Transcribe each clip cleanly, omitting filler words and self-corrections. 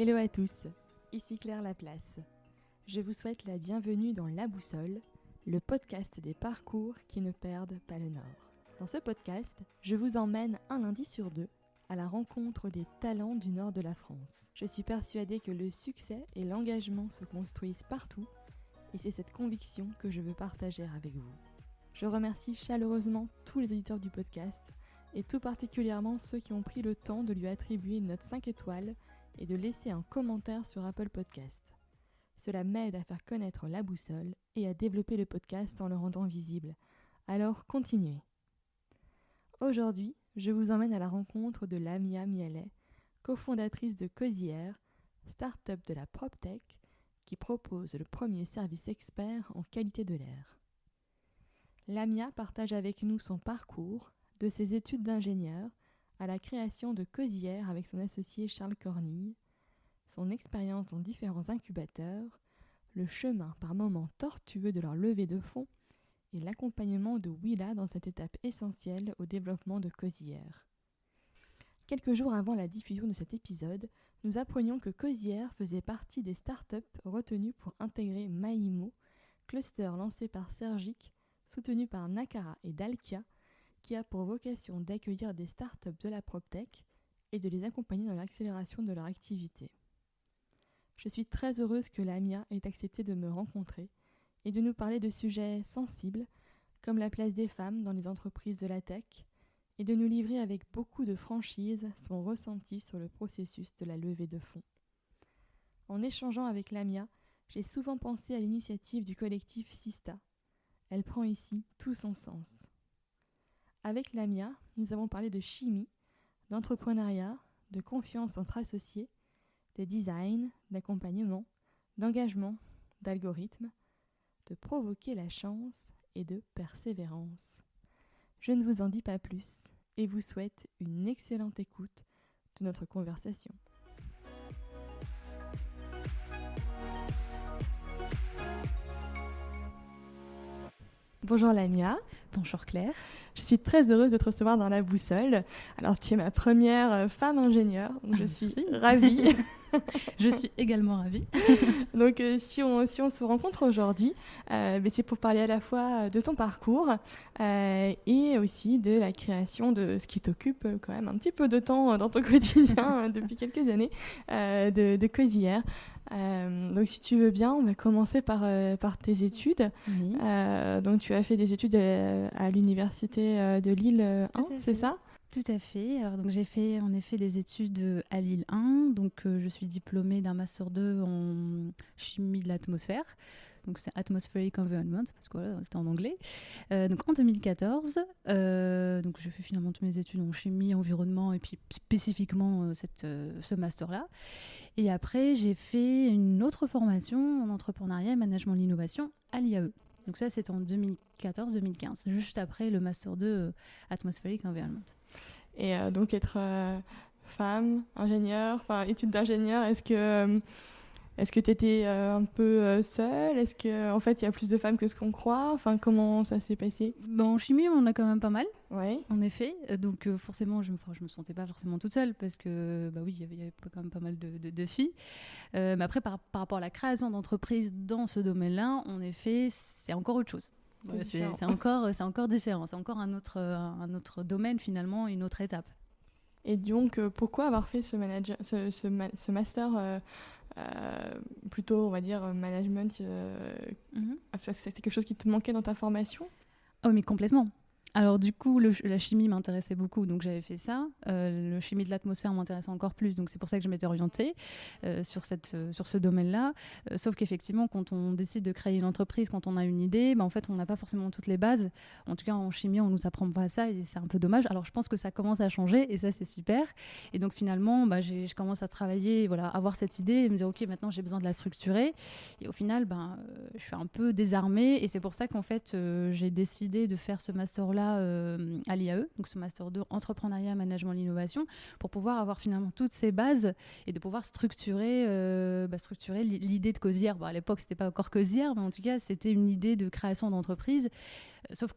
Hello à tous, ici Claire Laplace. Je vous souhaite la bienvenue dans La Boussole, le podcast des parcours qui ne perdent pas le nord. Dans ce podcast, je vous emmène un lundi sur deux à la rencontre des talents du nord de la France. Je suis persuadée que le succès et l'engagement se construisent partout et c'est cette conviction que je veux partager avec vous. Je remercie chaleureusement tous les auditeurs du podcast et tout particulièrement ceux qui ont pris le temps de lui attribuer une note 5 étoiles et de laisser un commentaire sur Apple Podcast. Cela m'aide à faire connaître La Boussole et à développer le podcast en le rendant visible. Alors continuez. Aujourd'hui, je vous emmène à la rencontre de Lamia Mialet, cofondatrice de Cosière, start-up de la PropTech qui propose le premier service expert en qualité de l'air. Lamia partage avec nous son parcours, de ses études d'ingénieur à la création de Cosière avec son associé Charles Cornille, son expérience dans différents incubateurs, le chemin par moments tortueux de leur levée de fonds et l'accompagnement de Willa dans cette étape essentielle au développement de Cosière. Quelques jours avant la diffusion de cet épisode, nous apprenions que Cosière faisait partie des startups retenues pour intégrer Maïmo, cluster lancé par Sergic, soutenu par Nakara et Dalkia, qui a pour vocation d'accueillir des startups de la PropTech et de les accompagner dans l'accélération de leur activité. Je suis très heureuse que Lamia ait accepté de me rencontrer et de nous parler de sujets sensibles comme la place des femmes dans les entreprises de la tech et de nous livrer avec beaucoup de franchise son ressenti sur le processus de la levée de fonds. En échangeant avec Lamia, j'ai souvent pensé à l'initiative du collectif Sista. Elle prend ici tout son sens. Avec Lamia, nous avons parlé de chimie, d'entrepreneuriat, de confiance entre associés, de design, d'accompagnement, d'engagement, d'algorithme, de provoquer la chance et de persévérance. Je ne vous en dis pas plus et vous souhaite une excellente écoute de notre conversation. Bonjour Lamia. Bonjour Claire. Je suis très heureuse de te recevoir dans La Boussole. Alors tu es ma première femme ingénieure, donc je suis ravie. Je suis également ravie. Donc si on se rencontre aujourd'hui, c'est pour parler à la fois de ton parcours et aussi de la création de ce qui t'occupe quand même un petit peu de temps dans ton quotidien depuis quelques années, de Cosière. Donc si tu veux bien, on va commencer par tes études. Oui. Donc tu as fait des études à l'université de Lille 1, c'est ça ? Tout à fait. Alors, donc, j'ai fait en effet des études à Lille 1. Donc, je suis diplômée d'un Master 2 en chimie de l'atmosphère. Donc, c'est Atmospheric Environment, parce que voilà, c'était en anglais. Donc, en 2014. Donc, j'ai fait finalement toutes mes études en chimie, environnement, et puis spécifiquement ce Master-là. Et après, j'ai fait une autre formation en entrepreneuriat et management de l'innovation à l'IAE. Donc ça, c'était en 2014-2015, juste après le Master 2 Atmospheric Environment. Et donc être femme, ingénieure, études d'ingénieur, est-ce que tu étais un peu seule ? Est-ce qu'en fait, il y a plus de femmes que ce qu'on croit ? Comment ça s'est passé ? En chimie, on en a quand même pas mal, ouais. En effet. Donc forcément, je me sentais pas forcément toute seule parce que, oui, il y avait quand même pas mal de filles. Mais après, par rapport à la création d'entreprises dans ce domaine-là, en effet, c'est encore autre chose. Voilà, c'est encore différent. C'est encore un autre domaine, finalement, une autre étape. Et donc, pourquoi avoir fait ce master plutôt, on va dire, management Est-ce que c'était quelque chose qui te manquait dans ta formation ? Oh, mais complètement. Alors du coup, la chimie m'intéressait beaucoup, donc j'avais fait ça. Le chimie de l'atmosphère m'intéressait encore plus, donc c'est pour ça que je m'étais orientée sur ce domaine-là. Sauf qu'effectivement, quand on décide de créer une entreprise, quand on a une idée, en fait, on n'a pas forcément toutes les bases. En tout cas, en chimie, on nous apprend pas ça et c'est un peu dommage. Alors je pense que ça commence à changer et ça, c'est super. Et donc finalement, je commence à travailler, avoir cette idée et me dire, ok, maintenant j'ai besoin de la structurer. Et au final, je suis un peu désarmée et c'est pour ça qu'en fait, j'ai décidé de faire ce master-là à l'IAE, donc ce Master 2 Entrepreneuriat, Management, l'Innovation, pour pouvoir avoir finalement toutes ces bases et de pouvoir structurer l'idée de Cosière. À l'époque, c'était pas encore Cosière, mais en tout cas, c'était une idée de création d'entreprise, sauf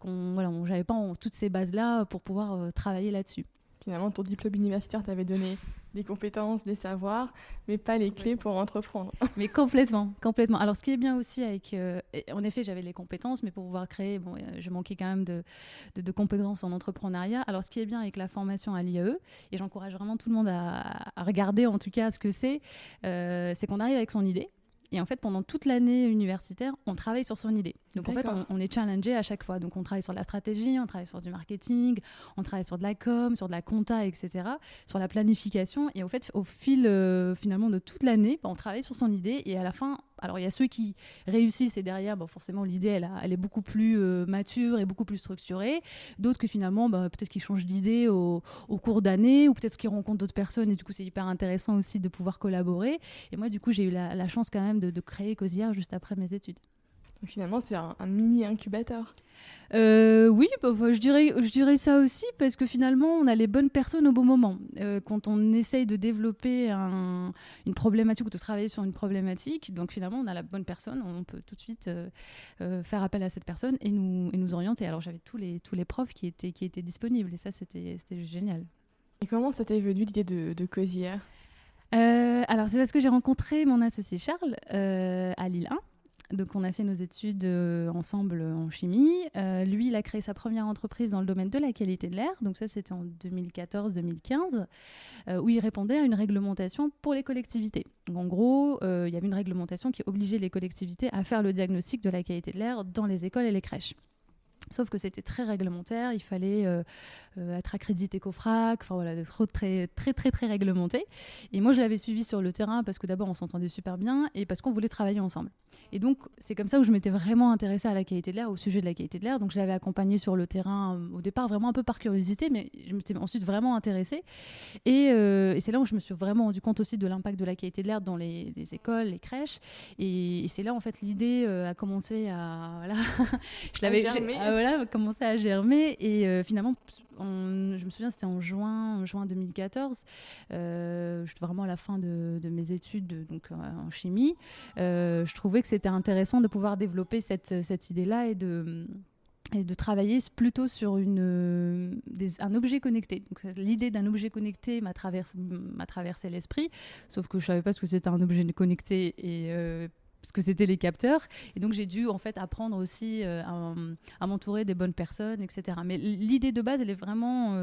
j'avais pas toutes ces bases-là pour pouvoir travailler là-dessus. Finalement, ton diplôme universitaire t'avait donné des compétences, des savoirs, mais pas les clés pour entreprendre. Mais complètement, complètement. Alors, ce qui est bien aussi avec... en effet, j'avais les compétences, mais pour pouvoir créer, je manquais quand même de compétences en entrepreneuriat. Alors, ce qui est bien avec la formation à l'IAE, et j'encourage vraiment tout le monde à regarder en tout cas ce que c'est qu'on arrive avec son idée. Et en fait, pendant toute l'année universitaire, on travaille sur son idée. Donc, D'accord. en fait, on est challengé à chaque fois. Donc, on travaille sur de la stratégie, on travaille sur du marketing, on travaille sur de la com, sur de la compta, etc., sur la planification. Et en fait, au fil, finalement, de toute l'année, on travaille sur son idée. Et à la fin, alors, il y a ceux qui réussissent et derrière, forcément, l'idée, elle est beaucoup plus mature et beaucoup plus structurée. D'autres que finalement, peut-être qu'ils changent d'idée au cours d'année ou peut-être qu'ils rencontrent d'autres personnes. Et du coup, c'est hyper intéressant aussi de pouvoir collaborer. Et moi, du coup, j'ai eu la chance quand même de créer Cosière juste après mes études. Donc finalement, c'est un mini incubateur. Oui, je dirais ça aussi parce que finalement, on a les bonnes personnes au bon moment. Quand on essaye de développer une problématique ou de travailler sur une problématique, donc finalement, on a la bonne personne, on peut tout de suite faire appel à cette personne et nous orienter. Alors, j'avais tous les profs qui étaient disponibles et ça, c'était génial. Et comment ça t'est venu l'idée de Cosière ? Alors, c'est parce que j'ai rencontré mon associé Charles à Lille 1. Donc, on a fait nos études ensemble en chimie. Lui, il a créé sa première entreprise dans le domaine de la qualité de l'air. Donc, ça, c'était en 2014-2015, où il répondait à une réglementation pour les collectivités. Donc, en gros, il y avait une réglementation qui obligeait les collectivités à faire le diagnostic de la qualité de l'air dans les écoles et les crèches. Sauf que c'était très réglementaire, il fallait être accrédité COFRAC, enfin voilà, très, très, très, très réglementé. Et moi, je l'avais suivi sur le terrain parce que d'abord, on s'entendait super bien et parce qu'on voulait travailler ensemble. Et donc, c'est comme ça où je m'étais vraiment intéressée à la qualité de l'air, au sujet de la qualité de l'air. Donc, je l'avais accompagné sur le terrain au départ, vraiment un peu par curiosité, mais je m'étais ensuite vraiment intéressée. Et c'est là où je me suis vraiment rendu compte aussi de l'impact de la qualité de l'air dans les écoles, les crèches. Et c'est là, en fait, l'idée a commencé à... Voilà, commencé à germer. Et finalement, je me souviens, c'était en juin 2014. J'étais vraiment à la fin de mes études en chimie. Je trouvais que c'était intéressant de pouvoir développer cette idée-là et de travailler plutôt sur un objet connecté. Donc, l'idée d'un objet connecté m'a traversé l'esprit, sauf que je ne savais pas ce que c'était un objet connecté et parce que c'était les capteurs. Et donc, j'ai dû en fait apprendre aussi à m'entourer des bonnes personnes, etc. Mais l'idée de base, elle est vraiment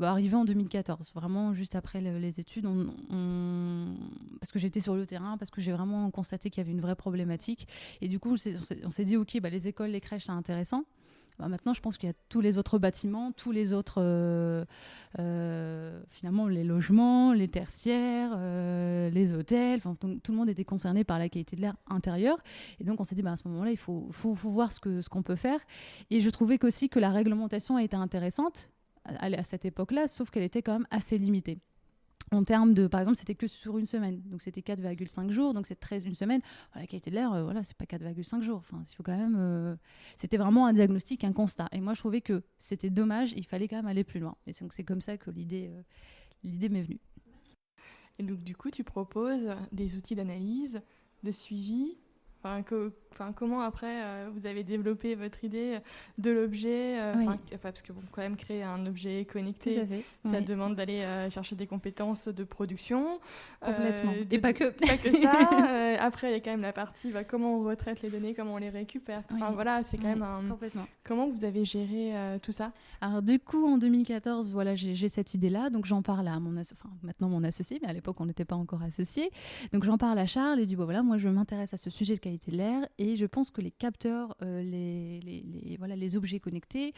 arrivée en 2014, vraiment juste après les études. Parce que j'étais sur le terrain, parce que j'ai vraiment constaté qu'il y avait une vraie problématique. Et du coup, on s'est dit, OK, les écoles, les crèches, c'est intéressant. Maintenant, je pense qu'il y a tous les autres bâtiments, tous les autres, finalement, les logements, les tertiaires, les hôtels. Tout le monde était concerné par la qualité de l'air intérieur. Et donc, on s'est dit, à ce moment-là, il faut voir ce qu'on peut faire. Et je trouvais qu'aussi que la réglementation était intéressante à cette époque-là, sauf qu'elle était quand même assez limitée. En termes de, par exemple, c'était que sur une semaine, donc c'était 4,5 jours, donc c'est une semaine. La qualité de l'air, c'est pas 4,5 jours. Enfin, il faut quand même. C'était vraiment un diagnostic, un constat. Et moi, je trouvais que c'était dommage. Il fallait quand même aller plus loin. Et donc c'est comme ça que l'idée m'est venue. Et donc du coup, tu proposes des outils d'analyse, de suivi. Comment après vous avez développé votre idée de l'objet Oui. Parce que quand même créer un objet connecté, ça demande d'aller chercher des compétences de production. Complètement. Et pas que. Pas que ça. Après, il y a quand même la partie comment on retraite les données, comment on les récupère. Voilà, c'est quand même complètement. Comment vous avez géré tout ça ? Alors du coup, en 2014, j'ai cette idée-là, donc j'en parle à maintenant mon associé, mais à l'époque, on n'était pas encore associés. Donc j'en parle à Charles et dis moi je m'intéresse à ce sujet de qualité de l'air et je pense que les capteurs, les objets connectés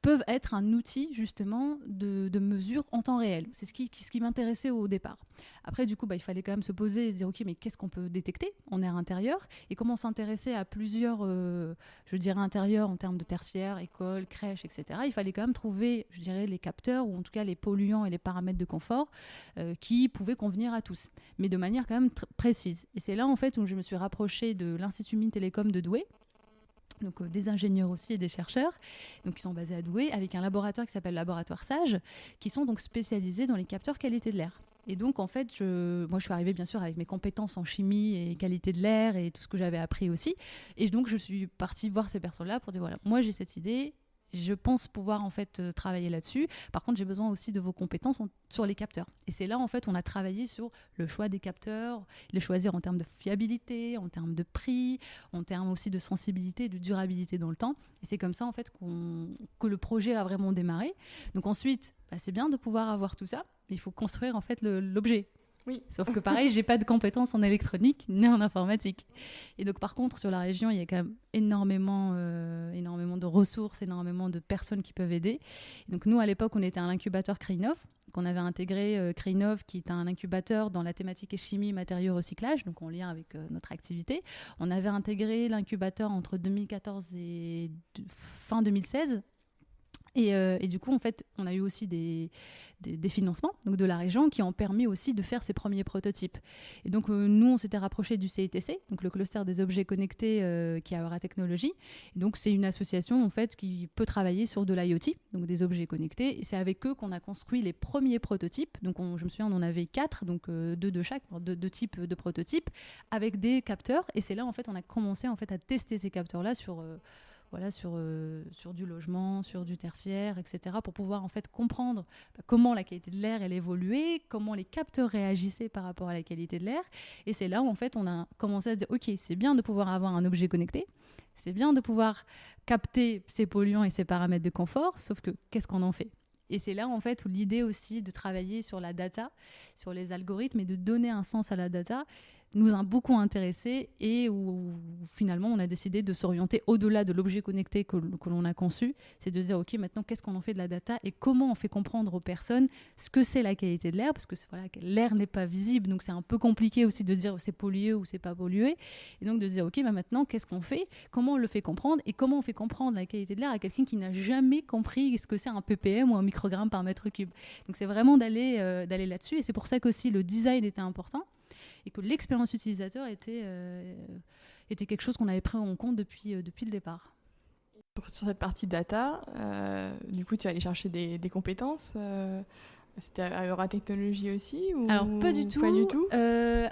peuvent être un outil justement de mesure en temps réel. C'est ce qui m'intéressait au départ. Après, du coup, il fallait quand même se poser et se dire ok, mais qu'est-ce qu'on peut détecter en air intérieur et comment s'intéresser à plusieurs, je dirais intérieurs en termes de tertiaire, école, crèche, etc. Il fallait quand même trouver, je dirais, les capteurs ou en tout cas les polluants et les paramètres de confort qui pouvaient convenir à tous, mais de manière quand même précise. Et c'est là en fait où je me suis rapprochée de l'Institut Mines Télécom de Douai, donc des ingénieurs aussi et des chercheurs, donc qui sont basés à Douai, avec un laboratoire qui s'appelle le laboratoire SAGE, qui sont donc spécialisés dans les capteurs qualité de l'air. Et donc, en fait, moi, je suis arrivée, bien sûr, avec mes compétences en chimie et qualité de l'air et tout ce que j'avais appris aussi. Et donc, je suis partie voir ces personnes-là pour dire, voilà, moi, j'ai cette idée, je pense pouvoir en fait travailler là-dessus. Par contre, j'ai besoin aussi de vos compétences sur les capteurs. Et c'est là en fait on a travaillé sur le choix des capteurs, les choisir en termes de fiabilité, en termes de prix, en termes aussi de sensibilité, de durabilité dans le temps. Et c'est comme ça en fait que le projet a vraiment démarré. Donc ensuite, c'est bien de pouvoir avoir tout ça, mais il faut construire en fait l'objet. Oui. Sauf que pareil, j'ai pas de compétences en électronique ni en informatique. Et donc par contre, sur la région, il y a quand même énormément de ressources, énormément de personnes qui peuvent aider. Et donc nous, à l'époque, on était à l'incubateur Crainov, qu'on avait intégré Crainov, qui est un incubateur dans la thématique et chimie, matériaux, recyclage, donc en lien avec notre activité. On avait intégré l'incubateur entre 2014 et fin 2016. Et du coup, en fait, on a eu aussi des financements donc de la région qui ont permis aussi de faire ces premiers prototypes. Et donc, nous, on s'était rapproché du CITC, donc le cluster des objets connectés qui est à Euratechnologie. Et donc, c'est une association en fait qui peut travailler sur de l'IoT, donc des objets connectés. Et c'est avec eux qu'on a construit les premiers prototypes. Donc, je me souviens, on en avait 4, donc 2 de chaque, deux types de prototypes, avec des capteurs. Et c'est là, en fait, on a commencé en fait à tester ces capteurs-là sur du logement, sur du tertiaire, etc., pour pouvoir en fait comprendre comment la qualité de l'air elle évoluait, comment les capteurs réagissaient par rapport à la qualité de l'air. Et c'est là où en fait on a commencé à se dire ok, c'est bien de pouvoir avoir un objet connecté, c'est bien de pouvoir capter ces polluants et ces paramètres de confort, sauf que qu'est-ce qu'on en fait ? Et c'est là en fait où l'idée aussi de travailler sur la data, sur les algorithmes et de donner un sens à la data nous a beaucoup intéressés et où finalement on a décidé de s'orienter au-delà de l'objet connecté que l'on a conçu. C'est de se dire ok, maintenant qu'est-ce qu'on en fait de la data et comment on fait comprendre aux personnes ce que c'est la qualité de l'air, parce que voilà, l'air n'est pas visible, donc c'est un peu compliqué aussi de dire c'est pollué ou c'est pas pollué. Et donc de se dire ok, maintenant qu'est-ce qu'on fait, comment on le fait comprendre et comment on fait comprendre la qualité de l'air à quelqu'un qui n'a jamais compris ce que c'est un ppm ou un microgramme par mètre cube. Donc c'est vraiment d'aller là-dessus, et c'est pour ça qu'aussi le design était important et que l'expérience utilisateur était quelque chose qu'on avait pris en compte depuis le départ. Sur cette partie data, du coup, tu es allé chercher des compétences c'était à Euratechnologie aussi ou... Alors, pas du tout.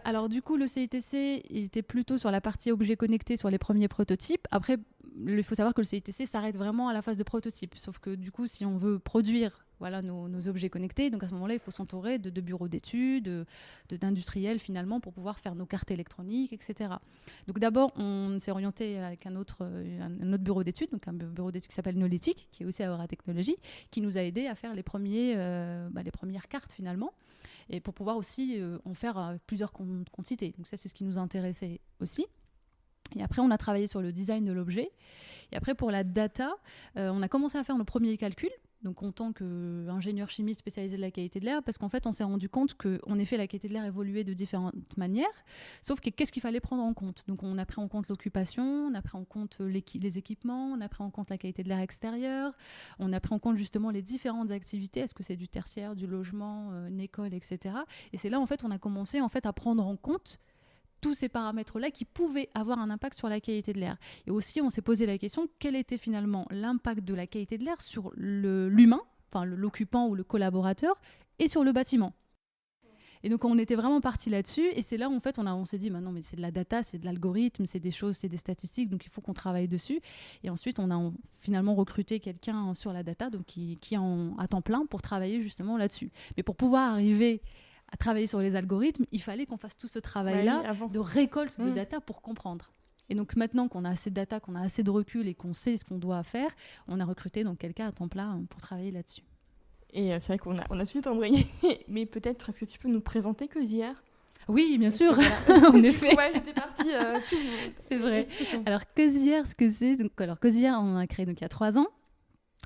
Alors, du coup, le CITC, il était plutôt sur la partie objets connectés, sur les premiers prototypes. Après, il faut savoir que le CITC s'arrête vraiment à la phase de prototype. Sauf que, du coup, si on veut produire nos objets connectés, donc à ce moment-là, il faut s'entourer de bureaux d'études, d'industriels, finalement, pour pouvoir faire nos cartes électroniques, etc. Donc, d'abord, on s'est orienté avec un autre bureau d'études, donc un bureau d'études qui s'appelle Noletic, qui est aussi à Euratechnologie, qui nous a aidés à faire les premières cartes, finalement, et pour pouvoir aussi en faire plusieurs quantités. Donc ça, c'est ce qui nous intéressait aussi. Et après, on a travaillé sur le design de l'objet. Et après, pour la data, on a commencé à faire nos premiers calculs. Donc, en tant qu'ingénieur chimiste spécialisé de la qualité de l'air, parce qu'en fait, on s'est rendu compte qu'en effet, la qualité de l'air évoluait de différentes manières. Sauf que qu'est-ce qu'il fallait prendre en compte ? Donc, on a pris en compte l'occupation, on a pris en compte les équipements, on a pris en compte la qualité de l'air extérieur, on a pris en compte justement les différentes activités. Est-ce que c'est du tertiaire, du logement, une école, etc. Et c'est là, en fait, on a commencé à prendre en compte tous ces paramètres-là qui pouvaient avoir un impact sur la qualité de l'air. Et aussi, on s'est posé la question, quel était finalement l'impact de la qualité de l'air sur l'humain, enfin l'occupant ou le collaborateur, et sur le bâtiment. Et donc, on était vraiment parti là-dessus. Et c'est là où, en fait, on s'est dit, non, mais c'est de la data, c'est de l'algorithme, c'est des choses, c'est des statistiques, donc il faut qu'on travaille dessus. Et ensuite, on a finalement recruté quelqu'un sur la data, donc qui est à temps plein pour travailler justement là-dessus. Mais pour pouvoir arriver à travailler sur les algorithmes, il fallait qu'on fasse tout ce travail-là de récolte de data pour comprendre. Et donc maintenant qu'on a assez de data, qu'on a assez de recul et qu'on sait ce qu'on doit faire, on a recruté donc quelqu'un à temps plein pour travailler là-dessus. Et c'est vrai qu'on a tout de suite embrayé, mais peut-être, est-ce que tu peux nous présenter Cosière ? Oui, bien sûr, en effet. Ouais, j'étais partie. C'est vrai. Alors Cosière, ce que c'est, Cosière, on a créé il y a 3 ans.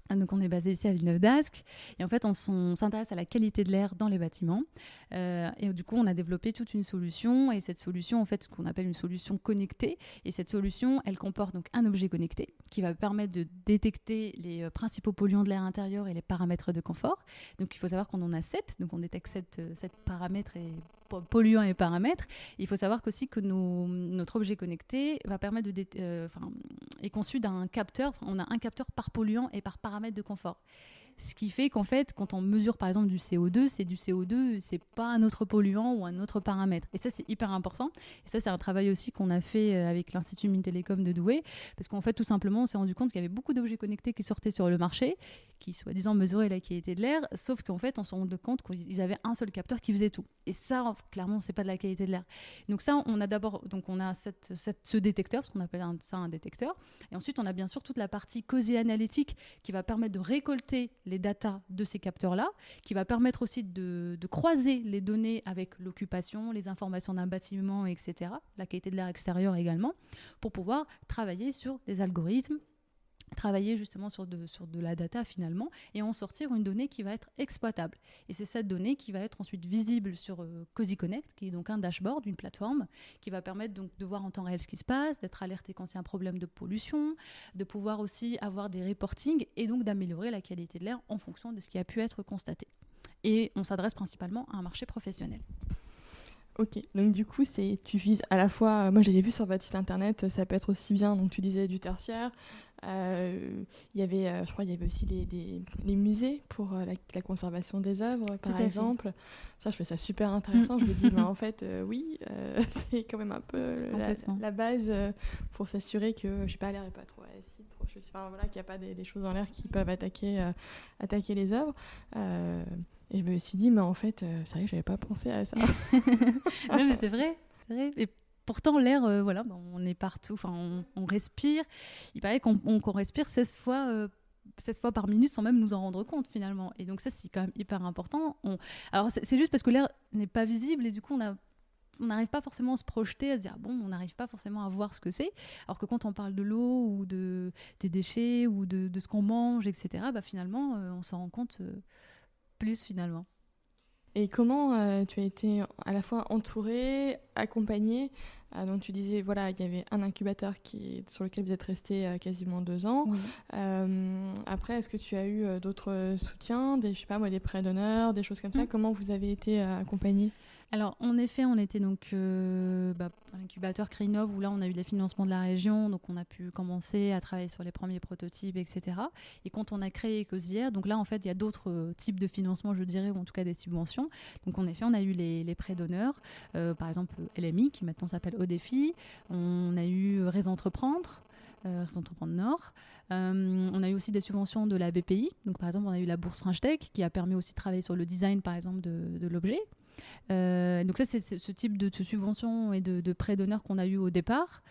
Donc on est basé ici à Villeneuve-d'Ascq et en fait on s'intéresse à la qualité de l'air dans les bâtiments et du coup on a développé toute une solution, et cette solution en fait ce qu'on appelle une solution connectée, et cette solution elle comporte donc un objet connecté qui va permettre de détecter les principaux polluants de l'air intérieur et les paramètres de confort. Donc il faut savoir qu'on en a 7, donc on détecte 7 paramètres et polluants et paramètres. Et il faut savoir qu'aussi que notre objet connecté va permettre est conçu d'un capteur. On a un capteur par polluant et par paramètre de confort. Ce qui fait qu'en fait, quand on mesure par exemple du CO2, c'est du CO2, c'est pas un autre polluant ou un autre paramètre. Et ça, c'est hyper important. Et ça, c'est un travail aussi qu'on a fait avec l'Institut Mintelecom de Douai, parce qu'en fait, tout simplement, on s'est rendu compte qu'il y avait beaucoup d'objets connectés qui sortaient sur le marché, qui soi-disant mesuraient la qualité de l'air, sauf qu'en fait, on s'est rendu compte qu'ils avaient un seul capteur qui faisait tout. Et ça, clairement, c'est pas de la qualité de l'air. Donc ça, on a d'abord, donc on a ce détecteur, parce qu'on appelle ça un détecteur. Et ensuite, on a bien sûr toute la partie COSI analytique qui va permettre de récolter les datas de ces capteurs-là, qui va permettre aussi de croiser les données avec l'occupation, les informations d'un bâtiment, etc., la qualité de l'air extérieur également, pour pouvoir travailler sur des algorithmes, travailler justement sur de la data finalement, et en sortir une donnée qui va être exploitable. Et c'est cette donnée qui va être ensuite visible sur COSI Connect, qui est donc un dashboard, une plateforme, qui va permettre donc de voir en temps réel ce qui se passe, d'être alerté quand il y a un problème de pollution, de pouvoir aussi avoir des reportings, et donc d'améliorer la qualité de l'air en fonction de ce qui a pu être constaté. Et on s'adresse principalement à un marché professionnel. Ok, donc du coup, tu vises à la fois, moi j'avais vu sur votre site internet, ça peut être aussi bien, donc tu disais du tertiaire, il y avait, je crois il y avait aussi les musées pour la conservation des œuvres, par exemple. Ça, je fais ça super intéressant, je me dis, en fait, oui, c'est quand même un peu la base pour s'assurer que, je sais pas, l'air n'est pas trop acide, qu'il n'y a pas des choses en l'air qui peuvent attaquer les œuvres. Et je me suis dit, mais en fait, c'est vrai que j'avais pas pensé à ça. Non, mais c'est vrai. Et pourtant, l'air, on est partout, on respire. Il paraît qu'on respire 16 fois par minute sans même nous en rendre compte finalement. Et donc ça, c'est quand même hyper important. Alors c'est juste parce que l'air n'est pas visible et du coup, on n'arrive pas forcément à se projeter, à se dire, on n'arrive pas forcément à voir ce que c'est. Alors que quand on parle de l'eau ou des déchets ou de ce qu'on mange, etc., finalement, on s'en rend compte plus finalement. Et comment tu as été à la fois entourée, accompagnée donc tu disais, voilà, il y avait un incubateur sur lequel vous êtes resté quasiment 2 ans. Oui. Après, est-ce que tu as eu d'autres soutiens, je sais pas moi, des prêts d'honneur, des choses comme ça? Comment vous avez été accompagnée? Alors, en effet, on était donc à l'incubateur Créinov où là, on a eu les financements de la région, donc on a pu commencer à travailler sur les premiers prototypes, etc. Et quand on a créé Ecosière, donc là, en fait, il y a d'autres types de financement, je dirais, ou en tout cas des subventions. Donc, en effet, on a eu les prêts d'honneur, par exemple LMI, qui maintenant s'appelle Odéfi. On a eu Réseau Entreprendre. Réseau Entreprendre Nord. On a eu aussi des subventions de la BPI. Donc, par exemple, on a eu la bourse French Tech qui a permis aussi de travailler sur le design, par exemple, de l'objet. Donc ça, c'est ce type de subventions et de prêts d'honneur qu'on a eu au départ,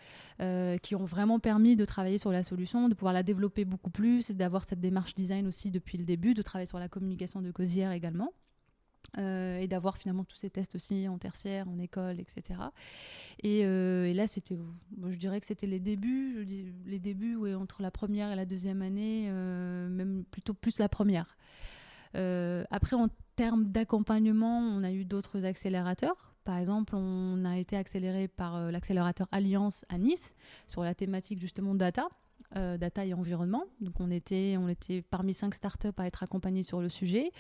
qui ont vraiment permis de travailler sur la solution, de pouvoir la développer beaucoup plus, et d'avoir cette démarche design aussi depuis le début, de travailler sur la communication de Ecosière également. Et d'avoir finalement tous ces tests aussi en tertiaire, en école, etc. Et là, je dirais que c'était les débuts, entre la première et la deuxième année, même plutôt plus la première. Après, en termes d'accompagnement, on a eu d'autres accélérateurs. Par exemple, on a été accéléré par l'accélérateur Alliance à Nice sur la thématique justement data et environnement. Donc on était parmi 5 startups à être accompagnés sur le sujet.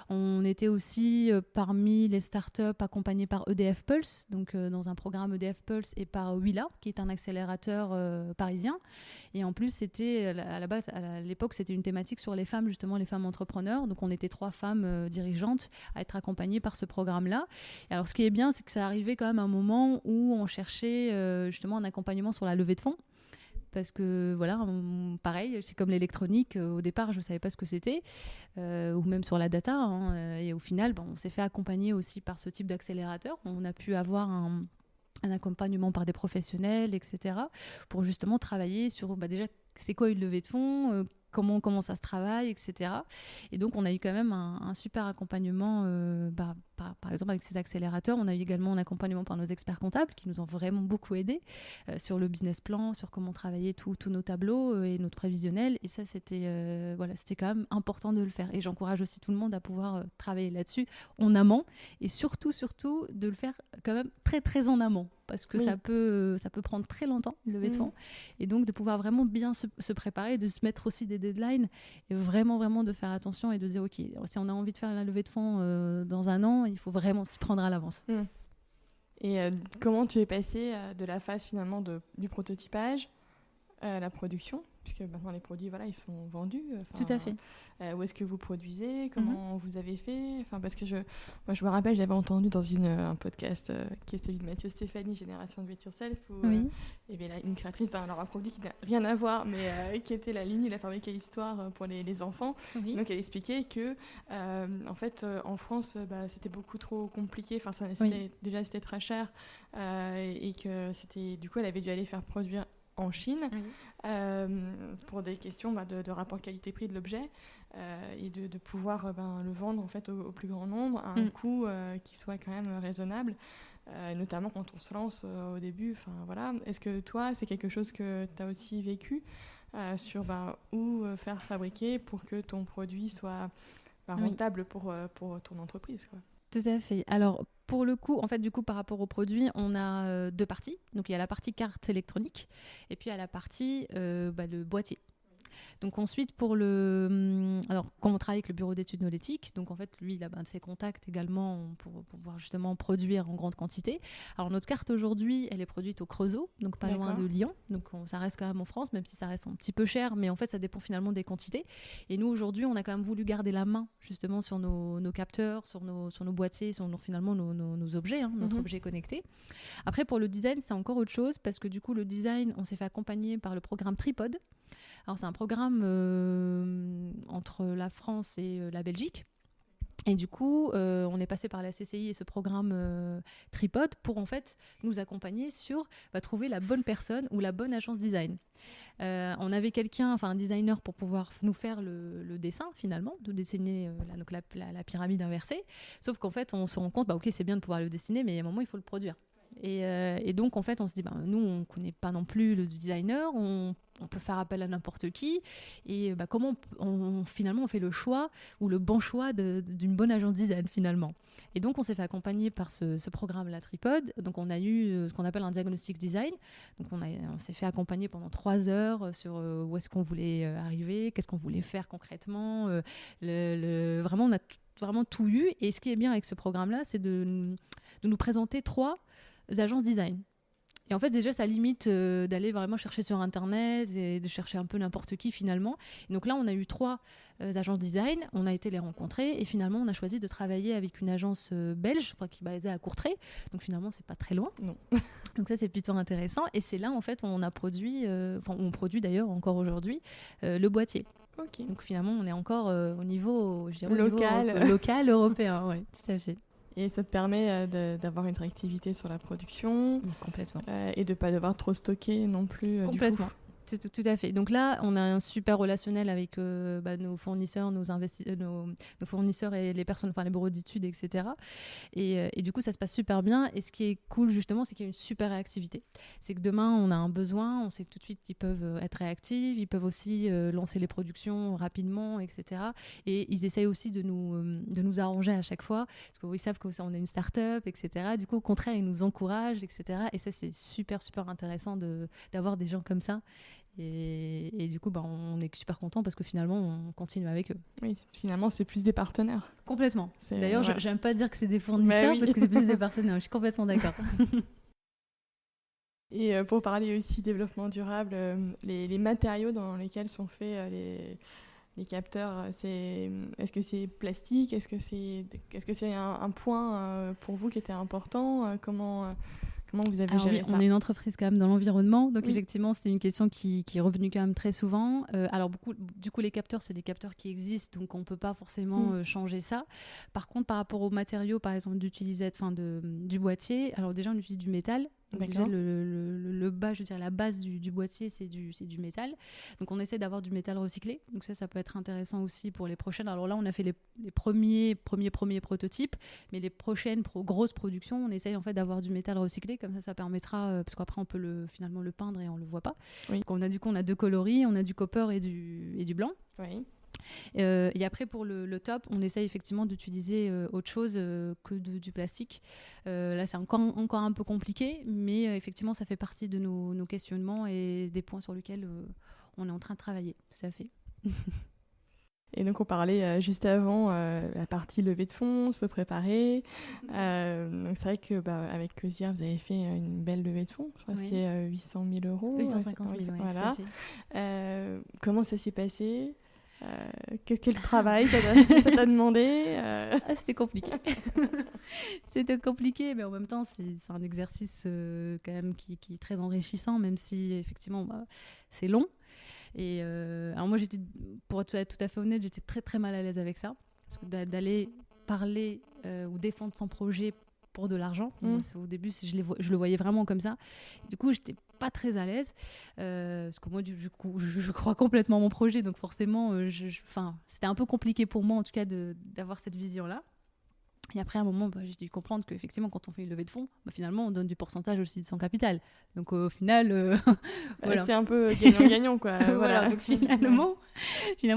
On était aussi parmi les startups accompagnés par EDF Pulse, donc dans un programme EDF Pulse, et par Willa, qui est un accélérateur parisien. Et en plus, c'était à la base, à l'époque, c'était une thématique sur les femmes, justement les femmes entrepreneurs. Donc on était 3 femmes dirigeantes à être accompagnées par ce programme-là. Et alors ce qui est bien, c'est que ça arrivait quand même à un moment où on cherchait justement un accompagnement sur la levée de fonds. Parce que voilà, pareil, c'est comme l'électronique, au départ je ne savais pas ce que c'était, ou même sur la data, et au final on s'est fait accompagner aussi par ce type d'accélérateur. On a pu avoir un accompagnement par des professionnels, etc., pour justement travailler sur déjà c'est quoi une levée de fonds, comment ça se travaille, etc. Et donc on a eu quand même un super accompagnement, par exemple avec ces accélérateurs. On a eu également un accompagnement par nos experts comptables qui nous ont vraiment beaucoup aidés sur le business plan, sur comment travailler tous nos tableaux et notre prévisionnel. Et ça, c'était quand même important de le faire. Et j'encourage aussi tout le monde à pouvoir travailler là-dessus en amont, et surtout de le faire quand même très très en amont, parce que ça peut prendre très longtemps, une levée de fonds. Et donc de pouvoir vraiment bien se préparer, de se mettre aussi des deadlines, et vraiment de faire attention et de se dire, ok, si on a envie de faire la levée de fonds dans 1 an, il faut vraiment s'y prendre à l'avance. Et comment tu es passée de la phase finalement du prototypage à la production? puisque maintenant les produits, voilà, ils sont vendus. Tout à fait. Où est-ce que vous produisez? Comment vous avez fait? Parce que moi, je me rappelle, j'avais entendu dans un podcast qui est celui de Mathieu Stéphanie, Génération Do It Yourself, où il y avait une créatrice d'un produit qui n'a rien à voir, mais qui était la ligne, il a fabriqué l'histoire pour les enfants. Oui. Donc elle expliquait que, en fait, en France, c'était beaucoup trop compliqué. Déjà, c'était très cher et que du coup, elle avait dû aller faire produire en Chine pour des questions de rapport qualité-prix de l'objet et de pouvoir le vendre en fait au plus grand nombre à un coût qui soit quand même raisonnable, notamment quand on se lance au début. Voilà. Est-ce que toi, c'est quelque chose que tu as aussi vécu sur où faire fabriquer pour que ton produit soit rentable pour ton entreprise, quoi. Tout à fait. Alors, pour le coup, en fait, du coup, par rapport au produit, on a deux parties. Donc, il y a la partie carte électronique et puis il y a la partie le boîtier. Donc ensuite, comme on travaille avec le bureau d'études Nolétique, donc en fait, lui, il a ses contacts également pour pouvoir justement produire en grande quantité. Alors notre carte aujourd'hui, elle est produite au Creusot, donc pas loin de Lyon. Donc ça reste quand même en France, même si ça reste un petit peu cher, mais en fait, ça dépend finalement des quantités. Et nous, aujourd'hui, on a quand même voulu garder la main justement sur nos capteurs, sur nos boîtiers, sur finalement nos objets, notre objet connecté. Après, pour le design, c'est encore autre chose, parce que du coup, le design, on s'est fait accompagner par le programme Tripod. Alors c'est un programme entre la France et la Belgique. Et du coup, on est passé par la CCI et ce programme Tripod pour en fait nous accompagner sur trouver la bonne personne ou la bonne agence design. On avait un designer pour pouvoir nous faire le dessin finalement, de dessiner la pyramide inversée. Sauf qu'en fait, on se rend compte, ok, c'est bien de pouvoir le dessiner, mais à un moment, il faut le produire. Et donc, en fait, on se dit, nous, on ne connaît pas non plus le designer, on peut faire appel à n'importe qui. Et comment finalement, on fait le choix ou le bon choix d'une bonne agence design, finalement. Et donc, on s'est fait accompagner par ce programme-là, Tripod. Donc, on a eu ce qu'on appelle un diagnostic design. Donc, on s'est fait accompagner pendant 3 heures sur où est-ce qu'on voulait arriver, qu'est-ce qu'on voulait faire concrètement. Vraiment, on a vraiment tout eu. Et ce qui est bien avec ce programme-là, c'est de nous présenter 3 agences design. Et en fait, déjà, ça limite d'aller vraiment chercher sur Internet et de chercher un peu n'importe qui, finalement. Et donc là, on a eu 3 agences design. On a été les rencontrer. Et finalement, on a choisi de travailler avec une agence belge, qui est basée à Courtrai. Donc finalement, c'est pas très loin. Non. Donc ça, c'est plutôt intéressant. Et c'est là, en fait, où on a produit, on produit d'ailleurs encore aujourd'hui, le boîtier. Okay. Donc finalement, on est encore au niveau, local, européen. Oui, tout à fait. Et ça te permet d'avoir une réactivité sur la production. Complètement. Et de ne pas devoir trop stocker non plus. Complètement. Tout à fait. Donc là, on a un super relationnel avec nos fournisseurs, nos fournisseurs et les personnes, les bureaux d'études, etc. Et du coup, ça se passe super bien. Et ce qui est cool, justement, c'est qu'il y a une super réactivité. C'est que demain, on a un besoin, on sait tout de suite qu'ils peuvent être réactifs, ils peuvent aussi lancer les productions rapidement, etc. Et ils essayent aussi de nous arranger à chaque fois, parce qu'ils savent qu'on est une start-up, etc. Du coup, au contraire, ils nous encouragent, etc. Et ça, c'est super, super intéressant d'avoir des gens comme ça. Et du coup, on est super content parce que finalement, on continue avec eux. Oui, finalement, c'est plus des partenaires. Complètement. D'ailleurs, j'aime pas dire que c'est des fournisseurs parce que c'est plus des partenaires. Je suis complètement d'accord. Et pour parler aussi développement durable, les matériaux dans lesquels sont faits les capteurs, est-ce que c'est plastique? Est-ce que c'est un point pour vous qui était important? Comment vous avez géré ça? On est une entreprise quand même dans l'environnement, donc effectivement, c'était une question qui est revenue quand même très souvent. Alors, du coup, les capteurs, c'est des capteurs qui existent, donc on ne peut pas forcément changer ça. Par contre, par rapport aux matériaux, par exemple, du boîtier, alors déjà, on utilise du métal. Donc déjà, le bas, je veux dire, la base du boîtier, c'est du métal. Donc, on essaie d'avoir du métal recyclé. Donc, ça peut être intéressant aussi pour les prochaines. Alors là, on a fait les premiers prototypes, mais les prochaines grosses productions, on essaye en fait d'avoir du métal recyclé. Comme ça permettra, parce qu'après, on peut finalement le peindre et on ne le voit pas. Oui. Donc, on a 2 coloris, on a du copper et du blanc. Oui. Et après, pour le top, on essaye effectivement d'utiliser autre chose que du plastique. Là, c'est encore un peu compliqué, mais effectivement, ça fait partie de nos questionnements et des points sur lesquels on est en train de travailler. Tout à fait. Et donc on parlait juste avant la partie levée de fonds, se préparer. Donc c'est vrai que avec Cosière, vous avez fait une belle levée de fonds. Je crois que c'était 800 000 euros. 850 000, voilà. Tout à fait. Comment ça s'est passé quel travail ça t'a demandé C'était compliqué. C'était compliqué, mais en même temps, c'est un exercice quand même qui est très enrichissant, même si effectivement, c'est long. Et alors moi, pour être tout à fait honnête, j'étais très très mal à l'aise avec ça. Parce que d'aller parler ou défendre son projet pour de l'argent, au début, je le voyais vraiment comme ça. Du coup, j'étais pas très à l'aise parce que moi je crois complètement en mon projet, donc forcément c'était un peu compliqué pour moi en tout cas d'avoir cette vision là. Et après à un moment j'ai dû comprendre qu'effectivement quand on fait une levée de fonds, finalement on donne du pourcentage aussi de son capital, donc au final voilà. C'est un peu gagnant-gagnon quoi. Voilà, donc finalement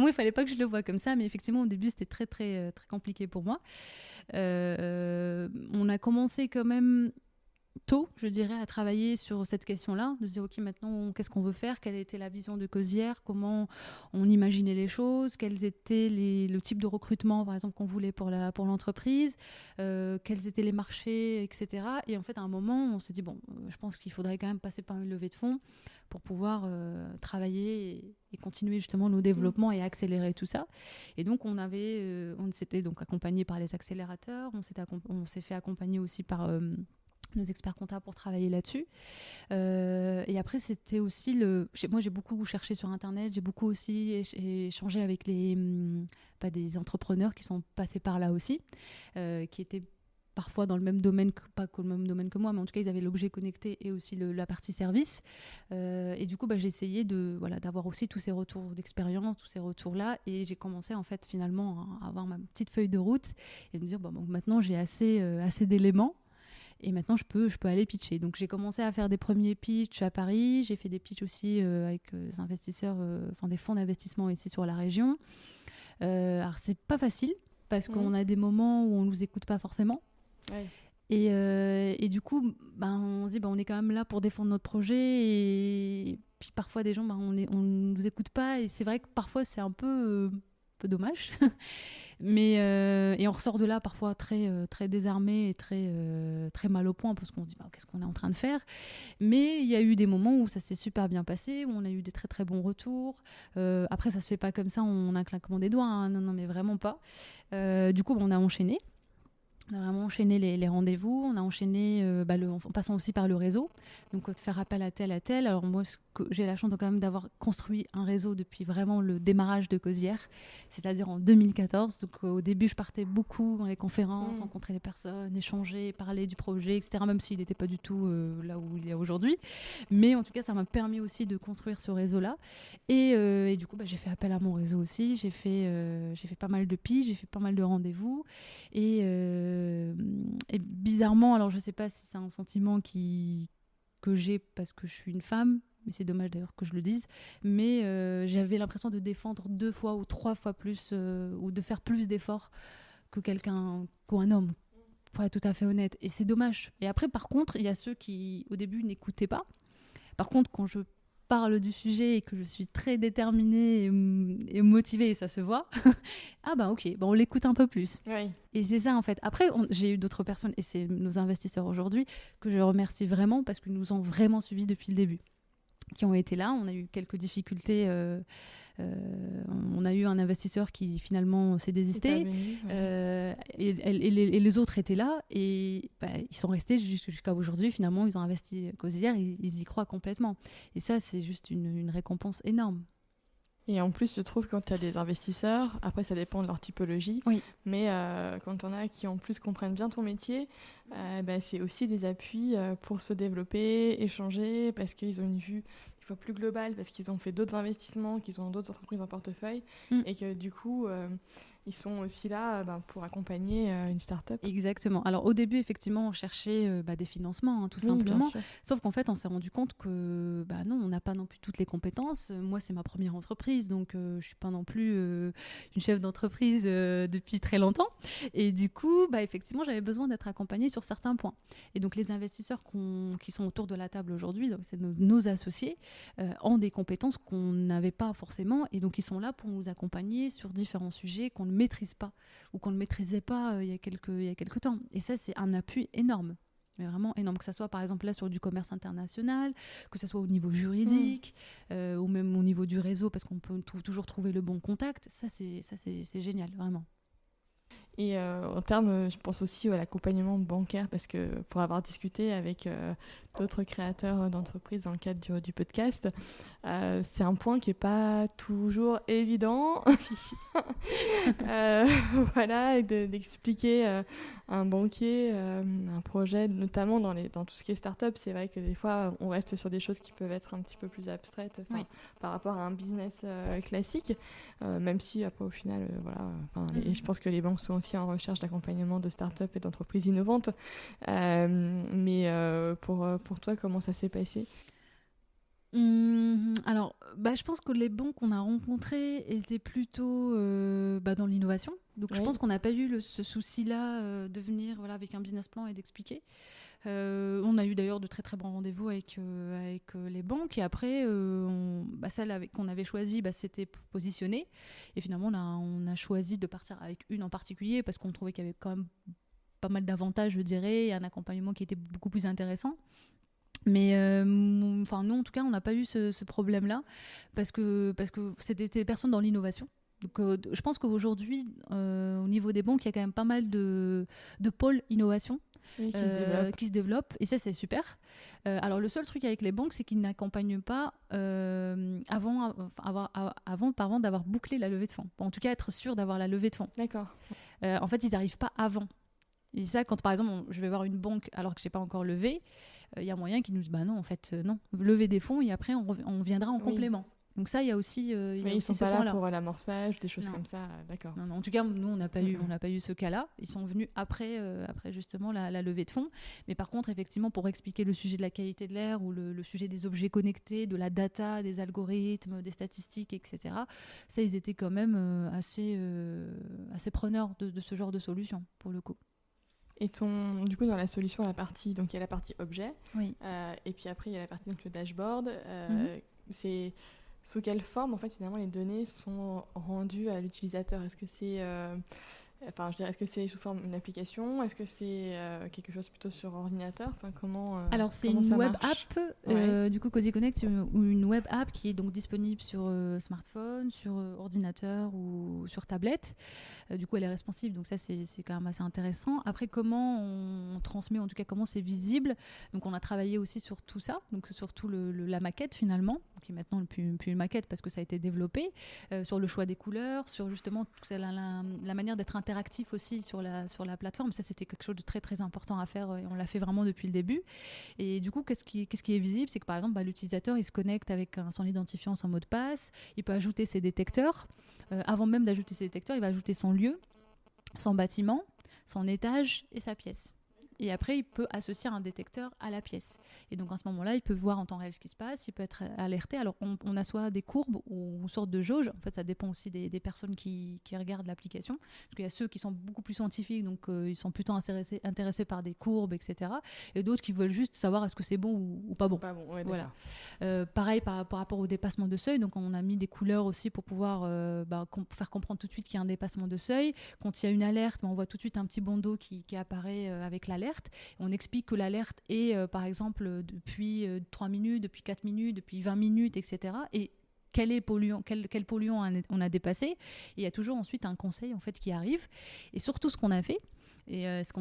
il fallait pas que je le voie comme ça, mais effectivement au début c'était très très très compliqué pour moi. On a commencé quand même tôt, je dirais, à travailler sur cette question-là, de se dire, OK, maintenant, qu'est-ce qu'on veut faire? Quelle était la vision de Cosière? Comment on imaginait les choses? Quels étaient le type de recrutement, par exemple, qu'on voulait pour l'entreprise? Quels étaient les marchés, etc. Et en fait, à un moment, on s'est dit, je pense qu'il faudrait quand même passer par une levée de fonds pour pouvoir travailler et continuer justement nos développements et accélérer tout ça. Et donc, on s'était donc accompagné par les accélérateurs, on s'est fait accompagner aussi par nos experts comptables pour travailler là-dessus. Et après, c'était aussi moi, j'ai beaucoup cherché sur Internet, j'ai beaucoup aussi échangé avec des entrepreneurs qui sont passés par là aussi, qui étaient parfois dans le même domaine, pas le même domaine que moi, mais en tout cas, ils avaient l'objet connecté et aussi la partie service. Et du coup, j'ai essayé d'avoir aussi tous ces retours d'expérience, tous ces retours-là. Et j'ai commencé, en fait, finalement, à avoir ma petite feuille de route et me dire, maintenant, j'ai assez d'éléments. Et maintenant, je peux aller pitcher. Donc, j'ai commencé à faire des premiers pitchs à Paris. J'ai fait des pitchs aussi avec des investisseurs, des fonds d'investissement ici sur la région. Alors, c'est pas facile parce qu'on a des moments où on nous écoute pas forcément. Ouais. Et du coup, on se dit, on est quand même là pour défendre notre projet. Et puis, parfois, des gens, on nous écoute pas. Et c'est vrai que parfois, c'est un peu dommage. Mais et on ressort de là parfois très très désarmé et très très mal au point parce qu'on se dit qu'est-ce qu'on est en train de faire. Mais il y a eu des moments où ça s'est super bien passé, où on a eu des très très bons retours. Après ça se fait pas comme ça en un claquement des doigts, hein. Non mais vraiment pas. Du coup on a enchaîné. On a vraiment enchaîné les rendez-vous, on a enchaîné en passant aussi par le réseau, donc de faire appel à tel. Alors moi, j'ai la chance quand même d'avoir construit un réseau depuis vraiment le démarrage de Cosière, c'est-à-dire en 2014. Donc au début, je partais beaucoup dans les conférences, rencontrer les personnes, échanger, parler du projet, etc. Même s'il n'était pas du tout là où il est aujourd'hui. Mais en tout cas, ça m'a permis aussi de construire ce réseau-là. Et du coup, j'ai fait appel à mon réseau aussi. J'ai fait pas mal de pitches, j'ai fait pas mal de rendez-vous. Et bizarrement, alors je sais pas si c'est un sentiment que j'ai parce que je suis une femme, mais c'est dommage d'ailleurs que je le dise, mais j'avais l'impression de défendre 2 fois ou 3 fois plus, ou de faire plus d'efforts qu'un homme, pour être tout à fait honnête. Et c'est dommage. Et après, par contre, il y a ceux qui, au début, n'écoutaient pas. Par contre, quand je parle du sujet et que je suis très déterminée et motivée, et ça se voit, ok, on l'écoute un peu plus. Oui. Et c'est ça en fait. Après, j'ai eu d'autres personnes, et c'est nos investisseurs aujourd'hui, que je remercie vraiment parce qu'ils nous ont vraiment suivis depuis le début, qui ont été là. On a eu quelques difficultés. On a eu un investisseur qui finalement s'est désisté, et les autres étaient là, et ils sont restés jusqu'à aujourd'hui. Finalement, ils ont investi Cosière, ils y croient complètement. Et ça, c'est juste une récompense énorme. Et en plus, je trouve que quand tu as des investisseurs, après ça dépend de leur typologie, mais quand on a qui en plus comprennent bien ton métier, c'est aussi des appuis pour se développer, échanger, parce qu'ils ont une vue des fois plus globale, parce qu'ils ont fait d'autres investissements, qu'ils ont d'autres entreprises en portefeuille, et que du coup, ils sont aussi là pour accompagner une start-up. Exactement. Alors au début, effectivement, on cherchait des financements, tout simplement. Sauf qu'en fait, on s'est rendu compte que non, on n'a pas non plus toutes les compétences. Moi, c'est ma première entreprise, donc je ne suis pas non plus une chef d'entreprise depuis très longtemps. Et du coup, effectivement, j'avais besoin d'être accompagnée sur certains points. Et donc les investisseurs qui sont autour de la table aujourd'hui, donc c'est nos associés, ont des compétences qu'on n'avait pas forcément. Et donc ils sont là pour nous accompagner sur différents sujets qu'on ne maîtrise pas ou qu'on ne maîtrisait pas il y a quelques temps. Et ça, c'est un appui énorme. Mais vraiment énorme, que ce soit par exemple là sur du commerce international, que ce soit au niveau juridique, ou même au niveau du réseau, parce qu'on peut toujours trouver le bon contact. Ça, c'est génial, vraiment. Et en termes, je pense aussi à l'accompagnement bancaire, parce que pour avoir discuté avec d'autres créateurs d'entreprises dans le cadre du podcast, c'est un point qui n'est pas toujours évident. Voilà, d'expliquer à un banquier un projet, notamment dans tout ce qui est start-up. C'est vrai que des fois, on reste sur des choses qui peuvent être un petit peu plus abstraites par rapport à un business classique, même si après, au final, et je pense que les banques sont aussi en recherche d'accompagnement de start-up et d'entreprises innovantes. Mais pour toi, comment ça s'est passé ? Alors, je pense que les banques qu'on a rencontrées étaient plutôt dans l'innovation. Donc, je pense qu'on n'a pas eu ce souci-là de venir avec un business plan et d'expliquer. On a eu d'ailleurs de très très bons rendez-vous avec les banques, et après celle qu'on avait choisie, c'était positionnée, et finalement on a choisi de partir avec une en particulier parce qu'on trouvait qu'il y avait quand même pas mal d'avantages, je dirais, et un accompagnement qui était beaucoup plus intéressant. Mais nous en tout cas on n'a pas eu ce problème là parce que c'était des personnes dans l'innovation. Donc, je pense qu'aujourd'hui au niveau des banques il y a quand même pas mal de pôles innovation qui se développent, et ça c'est super. Alors le seul truc avec les banques, c'est qu'ils n'accompagnent pas avant d'avoir bouclé la levée de fonds. En tout cas, être sûr d'avoir la levée de fonds. D'accord. En fait, ils n'arrivent pas avant. Et ça, quand par exemple je vais voir une banque alors que je n'ai pas encore levé, il y a moyen qu'ils nous disent non, en fait non, lever des fonds et après on viendra en complément. Donc ça, il y a aussi ils sont pas là pour l'amorçage, des choses comme ça, d'accord. Non, en tout cas, nous, on n'a pas eu ce cas-là. Ils sont venus après justement la levée de fonds. Mais par contre, effectivement, pour expliquer le sujet de la qualité de l'air ou le sujet des objets connectés, de la data, des algorithmes, des statistiques, etc., ça, ils étaient quand même assez preneurs de ce genre de solution, pour le coup. Et du coup, dans la solution, donc il y a la partie objet, et puis après, il y a la partie donc, le dashboard. C'est... Sous quelle forme, en fait, finalement, les données sont rendues à l'utilisateur ? Est-ce que c'est, est-ce que c'est sous forme d'une application ? Est-ce que c'est quelque chose plutôt sur ordinateur ? Alors, c'est une web app. Du coup, Cozy Connect, c'est une web app qui est donc disponible sur smartphone, sur ordinateur ou sur tablette. Du coup, elle est responsive, donc ça, c'est quand même assez intéressant. Après, comment on transmet, en tout cas, comment c'est visible ? Donc, on a travaillé aussi sur tout ça, donc surtout la maquette, finalement, qui est maintenant plus une maquette parce que ça a été développé, sur le choix des couleurs, sur justement la manière d'être interactif aussi sur la plateforme. Ça, c'était quelque chose de très, très important à faire, et on l'a fait vraiment depuis le début. Et du coup, qu'est-ce qui est visible ? C'est que, par exemple, l'utilisateur, il se connecte avec son identifiant, son mot de passe, il peut ajouter ses détecteurs. Avant même d'ajouter ses détecteurs, il va ajouter son lieu, son bâtiment, son étage et sa pièce. Et après, il peut associer un détecteur à la pièce. Et donc, à ce moment-là, il peut voir en temps réel ce qui se passe, il peut être alerté. Alors, on a soit des courbes ou une sorte de jauge. En fait, ça dépend aussi des personnes qui regardent l'application. Parce qu'il y a ceux qui sont beaucoup plus scientifiques, donc ils sont plutôt intéressés par des courbes, etc. Et d'autres qui veulent juste savoir est-ce que c'est bon ou pas bon. Pas bon, ouais, voilà. Pareil, par rapport au dépassement de seuil, donc on a mis des couleurs aussi pour pouvoir faire comprendre tout de suite qu'il y a un dépassement de seuil. Quand il y a une alerte, on voit tout de suite un petit bandeau qui apparaît avec l'alerte. On explique que l'alerte est, par exemple, depuis 3 minutes, depuis 4 minutes, depuis 20 minutes, etc. Et quel polluant on a dépassé. Et il y a toujours ensuite un conseil en fait, qui arrive. Et surtout, ce qu'on a fait, et ce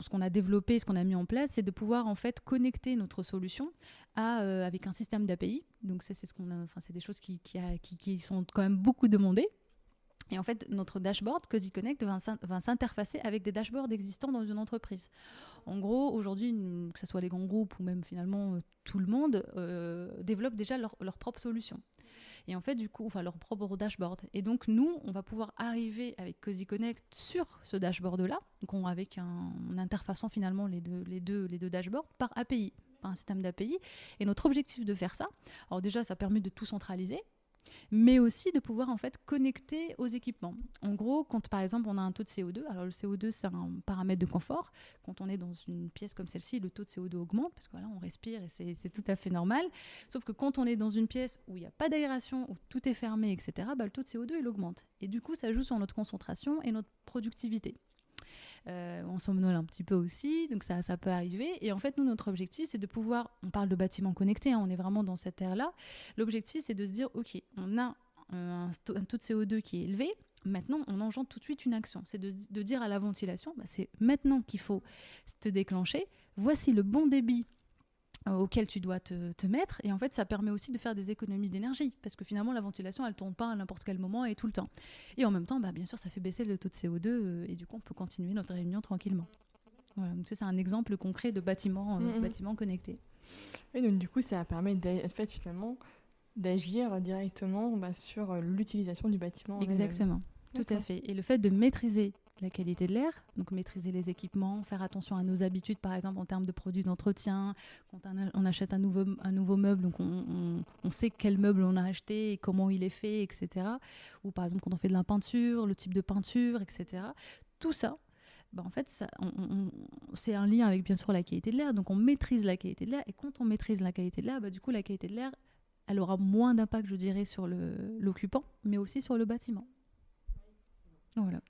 qu'on a développé, ce qu'on a mis en place, c'est de pouvoir en fait connecter notre solution avec un système d'API. Donc ça, c'est des choses qui sont quand même beaucoup demandées. Et en fait, notre dashboard, Cozy Connect, va s'interfacer avec des dashboards existants dans une entreprise. En gros, aujourd'hui, que ce soit les grands groupes ou même finalement tout le monde, développe déjà leur propre solution. Et en fait, du coup, leur propre dashboard. Et donc, nous, on va pouvoir arriver avec Cozy Connect sur ce dashboard-là, donc avec en interfaçant finalement les deux dashboards par API, par un système d'API. Et notre objectif de faire ça, alors déjà, ça permet de tout centraliser, mais aussi de pouvoir en fait connecter aux équipements. En gros, quand par exemple on a un taux de CO2, alors le CO2 c'est un paramètre de confort, quand on est dans une pièce comme celle-ci, le taux de CO2 augmente parce que voilà, on respire et c'est tout à fait normal, sauf que quand on est dans une pièce où il n'y a pas d'aération, où tout est fermé, etc., le taux de CO2 il augmente. Et du coup ça joue sur notre concentration et notre productivité. On somnole un petit peu aussi, donc ça peut arriver. Et en fait, nous, notre objectif, c'est de pouvoir, on parle de bâtiments connectés, on est vraiment dans cette ère-là. L'objectif, c'est de se dire, OK, on a un taux de CO2 qui est élevé, maintenant, on engendre tout de suite une action. C'est de dire à la ventilation, c'est maintenant qu'il faut te déclencher. Voici le bon débit auquel tu dois te mettre, et en fait ça permet aussi de faire des économies d'énergie parce que finalement la ventilation elle tourne pas à n'importe quel moment et tout le temps, et en même temps bien sûr ça fait baisser le taux de CO2 et du coup on peut continuer notre réunion tranquillement. Voilà, donc ça c'est un exemple concret de bâtiment connecté. Et donc du coup ça permet finalement d'agir directement sur l'utilisation du bâtiment. Exactement, tout à fait. Et le fait de maîtriser la qualité de l'air, donc maîtriser les équipements, faire attention à nos habitudes, par exemple en termes de produits d'entretien. Quand on achète un nouveau meuble, donc on sait quel meuble on a acheté et comment il est fait, etc. Ou par exemple quand on fait de la peinture, le type de peinture, etc. Tout ça, en fait, c'est un lien avec bien sûr la qualité de l'air. Donc on maîtrise la qualité de l'air, et quand on maîtrise la qualité de l'air, du coup la qualité de l'air, elle aura moins d'impact, je dirais, sur l'occupant, mais aussi sur le bâtiment. Voilà.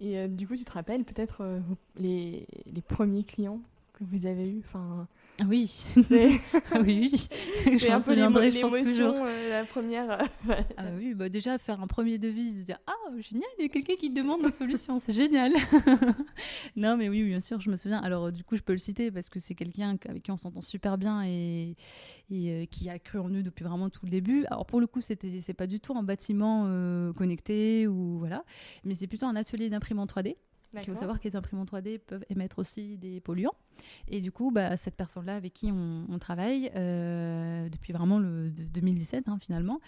Et du coup, tu te rappelles peut-être les premiers clients que vous avez eus Oui. Oui. C'est un peu l'émotion, la première. Oui, déjà faire un premier devis, se dire génial, il y a quelqu'un qui demande notre solution, c'est génial. Non, mais oui, bien sûr, je me souviens. Alors du coup, je peux le citer parce que c'est quelqu'un avec qui on s'entend super bien et qui a cru en nous depuis vraiment tout le début. Alors pour le coup, c'est pas du tout un bâtiment connecté ou voilà, mais c'est plutôt un atelier d'imprimante 3D. Il faut savoir que les imprimantes 3D peuvent émettre aussi des polluants. Et du coup, cette personne-là avec qui on travaille depuis vraiment 2017, finalement,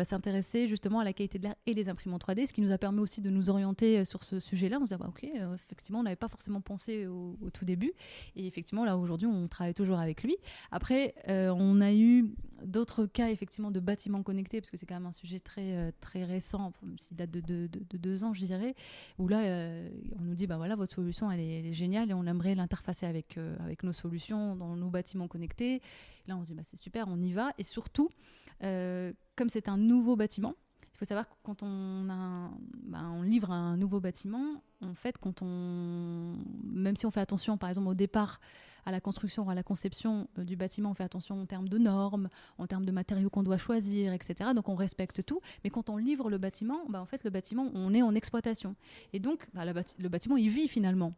s'intéressait justement à la qualité de l'air et les imprimantes 3D, ce qui nous a permis aussi de nous orienter sur ce sujet-là. On se dit, effectivement, on n'avait pas forcément pensé au tout début. Et effectivement, là, aujourd'hui, on travaille toujours avec lui. Après, on a eu d'autres cas, effectivement, de bâtiments connectés, parce que c'est quand même un sujet très, très récent, même s'il date de 2 ans, je dirais, où là, on nous dit, voilà, votre solution, elle est géniale et on aimerait l'interfacer avec nos solutions dans nos bâtiments connectés. Et là, on se dit, c'est super, on y va. Et surtout, comme c'est un nouveau bâtiment, il faut savoir que quand on livre un nouveau bâtiment, en fait, même si on fait attention, par exemple, au départ, à la construction, à la conception du bâtiment, on fait attention en termes de normes, en termes de matériaux qu'on doit choisir, etc. Donc, on respecte tout. Mais quand on livre le bâtiment, en fait, le bâtiment, on est en exploitation. Et donc, le bâtiment, il vit finalement.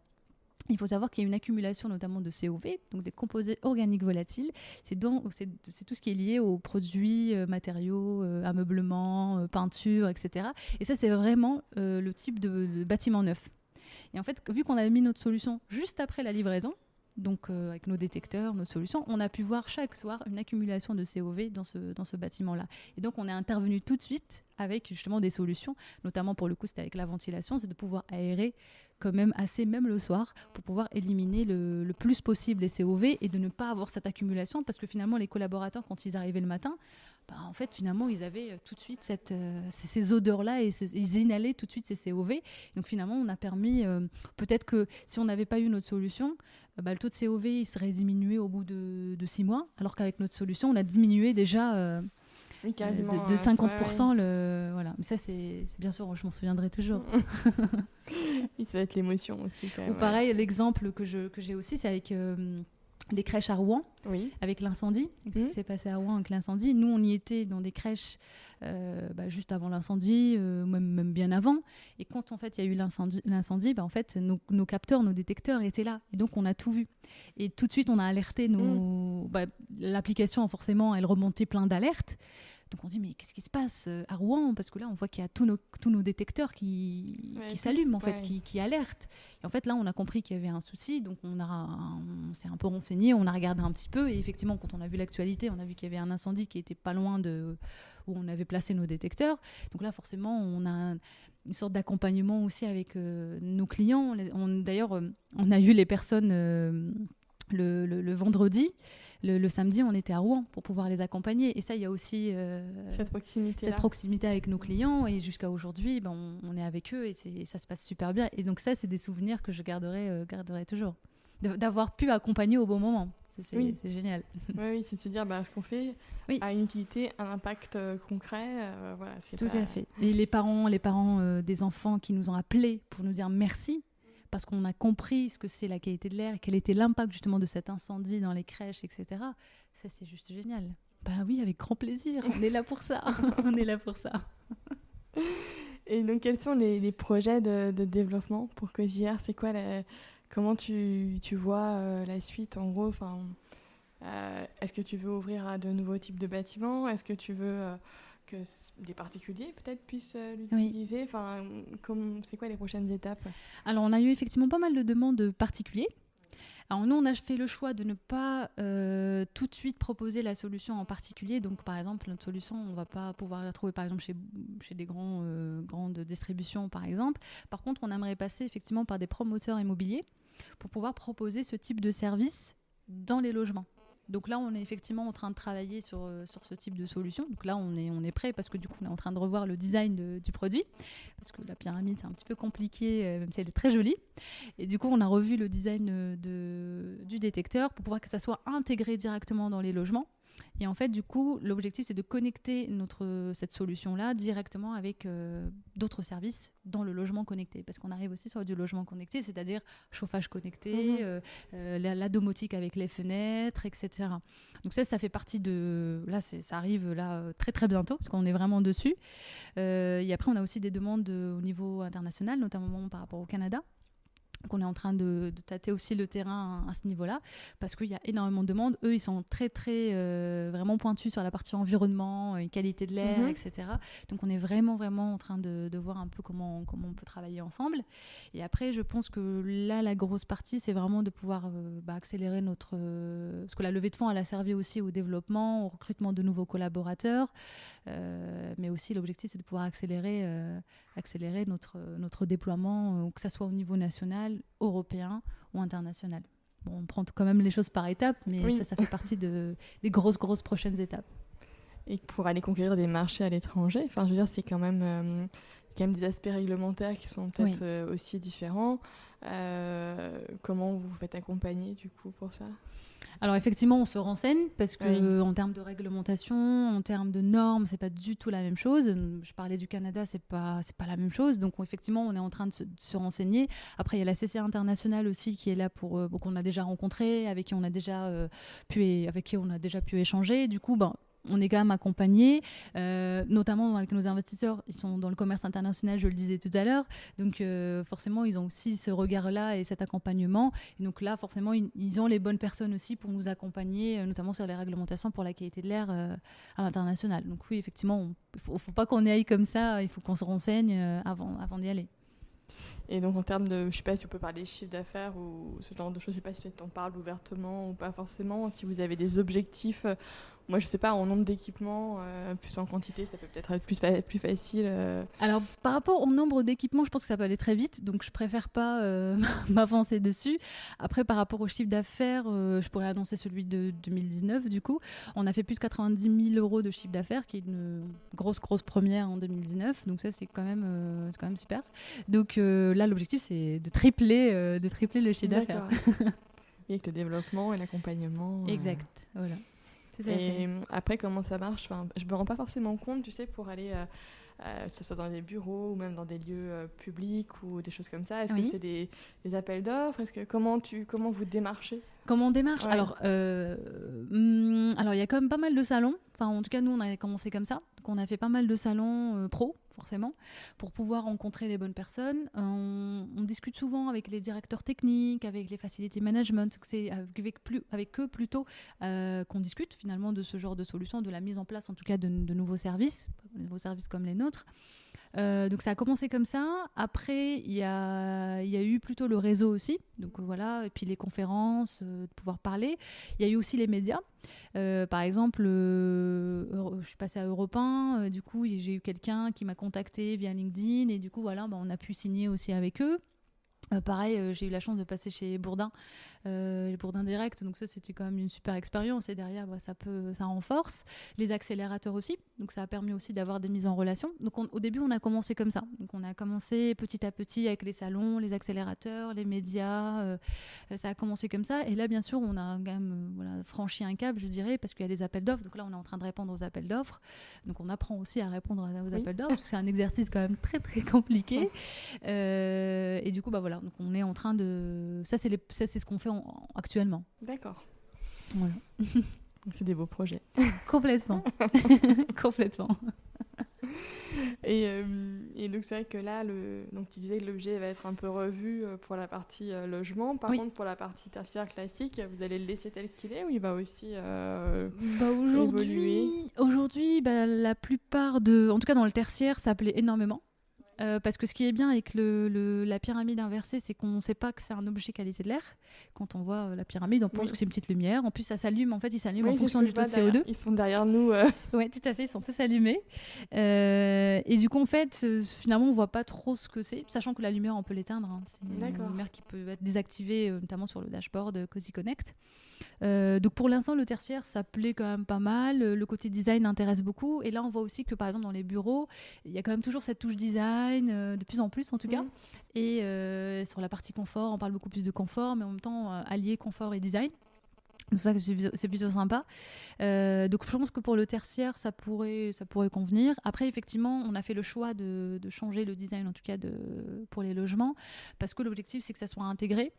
Il faut savoir qu'il y a une accumulation notamment de COV, donc des composés organiques volatiles. C'est tout ce qui est lié aux produits, matériaux, ameublement, peinture, etc. Et ça, c'est vraiment le type de bâtiment neuf. Et en fait, vu qu'on a mis notre solution juste après la livraison, donc avec nos détecteurs, nos solutions, on a pu voir chaque soir une accumulation de COV dans ce bâtiment-là. Et donc, on est intervenu tout de suite avec justement des solutions, notamment pour le coup, c'était avec la ventilation, c'est de pouvoir aérer quand même assez, même le soir, pour pouvoir éliminer le plus possible les COV et de ne pas avoir cette accumulation, parce que finalement, les collaborateurs, quand ils arrivaient le matin, en fait, finalement, ils avaient tout de suite ces odeurs-là et ils inhalaient tout de suite ces COV. Donc, finalement, on a permis, peut-être que si on n'avait pas eu notre solution, le taux de COV il serait diminué au bout de 6 mois, alors qu'avec notre solution, on a diminué déjà de 50%. Voilà. Mais ça, c'est bien sûr, je m'en souviendrai toujours. Ça va être l'émotion aussi. Quand même, ou pareil, l'exemple que j'ai aussi, c'est avec des crèches à Rouen, avec l'incendie. Ce qui s'est passé à Rouen avec l'incendie. Nous, on y était dans des crèches juste avant l'incendie, même bien avant. Et quand en fait il y a eu l'incendie, en fait nos capteurs, nos détecteurs étaient là. Et donc on a tout vu. Et tout de suite on a alerté l'application, forcément, elle remontait plein d'alertes. Donc on dit mais qu'est-ce qui se passe à Rouen, parce que là on voit qu'il y a tous nos détecteurs qui s'allument en fait, qui alertent. Et en fait là on a compris qu'il y avait un souci, donc on s'est un peu renseigné, on a regardé un petit peu, et effectivement quand on a vu l'actualité, on a vu qu'il y avait un incendie qui était pas loin de où on avait placé nos détecteurs. Donc là forcément on a une sorte d'accompagnement aussi avec nos clients. D'ailleurs on a eu les personnes le vendredi. Le samedi, on était à Rouen pour pouvoir les accompagner. Et ça, il y a aussi cette proximité avec nos clients. Et jusqu'à aujourd'hui, on est avec eux et ça se passe super bien. Et donc ça, c'est des souvenirs que je garderai toujours. D'avoir pu accompagner au bon moment. C'est génial. Oui, c'est de se dire ce qu'on fait a une utilité, un impact concret. Voilà, tout à fait. Et les parents des enfants qui nous ont appelés pour nous dire merci, parce qu'on a compris ce que c'est la qualité de l'air et quel était l'impact justement de cet incendie dans les crèches, etc. Ça, c'est juste génial. Oui, avec grand plaisir. On est là pour ça. On est là pour ça. Et donc, quels sont les projets de développement pour Cozy Air ? C'est quoi comment tu vois la suite, en gros ? Est-ce que tu veux ouvrir à de nouveaux types de bâtiments ? Est-ce que tu veux que des particuliers peut-être puissent l'utiliser ? C'est quoi les prochaines étapes ? Alors on a eu effectivement pas mal de demandes particuliers. Alors nous on a fait le choix de ne pas tout de suite proposer la solution en particulier. Donc par exemple notre solution on ne va pas pouvoir la trouver par exemple chez des grandes distributions par exemple. Par contre on aimerait passer effectivement par des promoteurs immobiliers pour pouvoir proposer ce type de service dans les logements. Donc là, on est effectivement en train de travailler sur ce type de solution. Donc là, on est prêt parce que du coup, on est en train de revoir le design du produit. Parce que la pyramide, c'est un petit peu compliqué, même si elle est très jolie. Et du coup, on a revu le design du détecteur pour pouvoir que ça soit intégré directement dans les logements. Et en fait, du coup, l'objectif, c'est de connecter cette solution-là directement avec d'autres services dans le logement connecté. Parce qu'on arrive aussi sur du logement connecté, c'est-à-dire chauffage connecté, la domotique avec les fenêtres, etc. Donc ça fait partie de... Là, ça arrive là, très, très bientôt, parce qu'on est vraiment dessus. Et après, on a aussi des demandes au niveau international, notamment par rapport au Canada. Qu'on est en train de tâter aussi le terrain à ce niveau-là, parce qu'il y a énormément de demandes. Eux, ils sont très, très vraiment pointus sur la partie environnement, qualité de l'air, etc. Donc, on est vraiment, vraiment en train de voir un peu comment on peut travailler ensemble. Et après, je pense que là, la grosse partie, c'est vraiment de pouvoir accélérer parce que la levée de fonds, elle a servi aussi au développement, au recrutement de nouveaux collaborateurs. Mais aussi, l'objectif, c'est de pouvoir accélérer notre déploiement, que ce soit au niveau national, européen ou international. Bon, on prend quand même les choses par étapes, mais ça fait partie des grosses prochaines étapes. Et pour aller conquérir des marchés à l'étranger, je veux dire, c'est quand même des aspects réglementaires qui sont peut-être aussi différents. Comment vous faites accompagner du coup pour ça ? Alors effectivement, on se renseigne parce que en termes de réglementation, en termes de normes, c'est pas du tout la même chose. Je parlais du Canada, c'est pas la même chose. Donc effectivement, on est en train de se renseigner. Après, il y a la CCA internationale aussi qui est là qu'on a déjà rencontré, avec qui on a déjà pu échanger. Du coup, on est quand même accompagné, notamment avec nos investisseurs. Ils sont dans le commerce international, je le disais tout à l'heure. Donc, forcément, ils ont aussi ce regard-là et cet accompagnement. Et donc là, forcément, ils ont les bonnes personnes aussi pour nous accompagner, notamment sur les réglementations pour la qualité de l'air à l'international. Donc oui, effectivement, il ne faut pas qu'on y aille comme ça. Il faut qu'on se renseigne avant d'y aller. Et donc en termes de, je ne sais pas si on peut parler chiffre d'affaires ou ce genre de choses, je ne sais pas si on parle ouvertement ou pas forcément, si vous avez des objectifs, moi je ne sais pas, en nombre d'équipements, plus en quantité, ça peut peut-être être plus facile. Alors par rapport au nombre d'équipements, je pense que ça peut aller très vite, donc je préfère pas m'avancer dessus. Après par rapport au chiffre d'affaires, je pourrais annoncer celui de 2019 du coup. On a fait plus de 90 000 € de chiffre d'affaires, qui est une grosse première en 2019, donc ça c'est quand même super. Donc là, l'objectif, c'est de tripler le chiffre d'affaires. Et avec le développement et l'accompagnement. Exact, voilà. Et après, comment ça marche ? Je me rends pas forcément compte, tu sais, pour aller, que ce soit dans des bureaux ou même dans des lieux publics ou des choses comme ça. Est-ce que c'est des appels d'offres ? Comment vous démarchez ? Comment on démarche? Ouais. Alors, il y a quand même pas mal de salons. Enfin, en tout cas, nous, on a commencé comme ça. Donc, on a fait pas mal de salons pro, forcément, pour pouvoir rencontrer les bonnes personnes. On discute souvent avec les directeurs techniques, avec les facility management. C'est avec eux plutôt qu'on discute finalement de ce genre de solutions, de la mise en place en tout cas de nouveaux services comme les nôtres. Donc ça a commencé comme ça. Après, il y a eu plutôt le réseau aussi. Donc voilà, et puis les conférences, de pouvoir parler. Il y a eu aussi les médias. Par exemple, je suis passée à Europe 1. Du coup, j'ai eu quelqu'un qui m'a contacté via LinkedIn. Et du coup, voilà, on a pu signer aussi avec eux. Pareil, j'ai eu la chance de passer chez Bourdin, les Bourdin Direct, donc ça c'était quand même une super expérience et derrière ça renforce. Les accélérateurs aussi, donc ça a permis aussi d'avoir des mises en relation. Donc au début on a commencé comme ça, donc on a commencé petit à petit avec les salons, les accélérateurs, les médias, ça a commencé comme ça et là bien sûr on a quand même franchi un cap je dirais parce qu'il y a des appels d'offres, donc là on est en train de répondre aux appels d'offres, donc on apprend aussi à répondre aux appels d'offres, parce que c'est un exercice quand même très très compliqué et du coup voilà. Donc on est en train de... Ça, c'est ce qu'on fait actuellement. D'accord. Voilà. Donc c'est des beaux projets. Complètement. Complètement. Et donc c'est vrai que là, donc tu disais que l'objet va être un peu revu pour la partie logement. Par contre, pour la partie tertiaire classique, vous allez le laisser tel qu'il est ou il va aussi évoluer? Aujourd'hui, la plupart en tout cas dans le tertiaire, ça plaît énormément. Parce que ce qui est bien avec la pyramide inversée, c'est qu'on ne sait pas que c'est un objet qualité de l'air. Quand on voit la pyramide, on pense que c'est une petite lumière. En plus, ça s'allume. En fait, il s'allume en fonction du taux de CO2. Ils sont derrière nous. Oui, tout à fait. Ils sont tous allumés. Et du coup, en fait, finalement, on ne voit pas trop ce que c'est. Sachant que la lumière, on peut l'éteindre. Hein. C'est une lumière qui peut être désactivée, notamment sur le dashboard Cozy Connect. Donc pour l'instant le tertiaire ça plaît quand même pas mal, le côté design intéresse beaucoup et là on voit aussi que par exemple dans les bureaux il y a quand même toujours cette touche design de plus en plus en tout cas et sur la partie confort on parle beaucoup plus de confort mais en même temps allier confort et design. Donc ça c'est plutôt sympa. Donc je pense que pour le tertiaire ça pourrait convenir. Après effectivement on a fait le choix de changer le design en tout cas pour les logements parce que l'objectif c'est que ça soit intégré.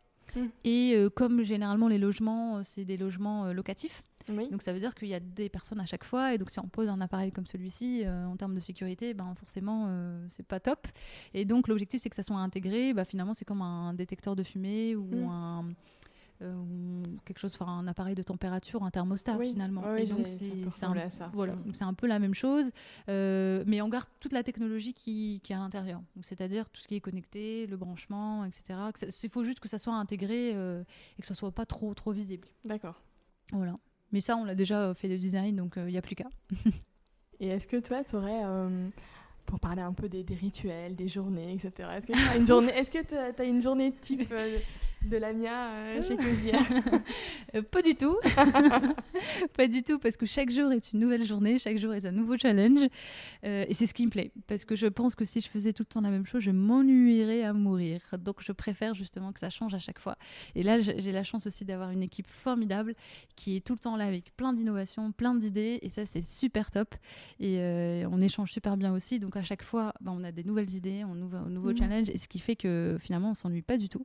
Et comme généralement les logements, c'est des logements locatifs, donc ça veut dire qu'il y a des personnes à chaque fois, et donc si on pose un appareil comme celui-ci, en termes de sécurité, forcément c'est pas top. Et donc l'objectif c'est que ça soit intégré, finalement c'est comme un détecteur de fumée ou quelque chose, un appareil de température, un thermostat finalement. Et donc c'est un peu la même chose, mais on garde toute la technologie qui est à l'intérieur. Donc, c'est-à-dire tout ce qui est connecté, le branchement, etc. Il faut juste que ça soit intégré et que ça soit pas trop visible. D'accord. Voilà. Mais ça, on l'a déjà fait le design, donc il n'y a plus qu'à. Et est-ce que toi, tu aurais... pour parler un peu des rituels, des journées, etc. Est-ce que tu as une journée type de Lamia chez Cozière? Pas du tout. Pas du tout, parce que chaque jour est une nouvelle journée, chaque jour est un nouveau challenge. Et c'est ce qui me plaît, parce que je pense que si je faisais tout le temps la même chose, je m'ennuierais à mourir. Donc je préfère justement que ça change à chaque fois. Et là, j'ai la chance aussi d'avoir une équipe formidable qui est tout le temps là avec plein d'innovations, plein d'idées. Et ça, c'est super top. Et on échange super bien aussi. Donc à chaque fois, on a des nouvelles idées, un nouveau challenge. Et ce qui fait que finalement, on ne s'ennuie pas du tout.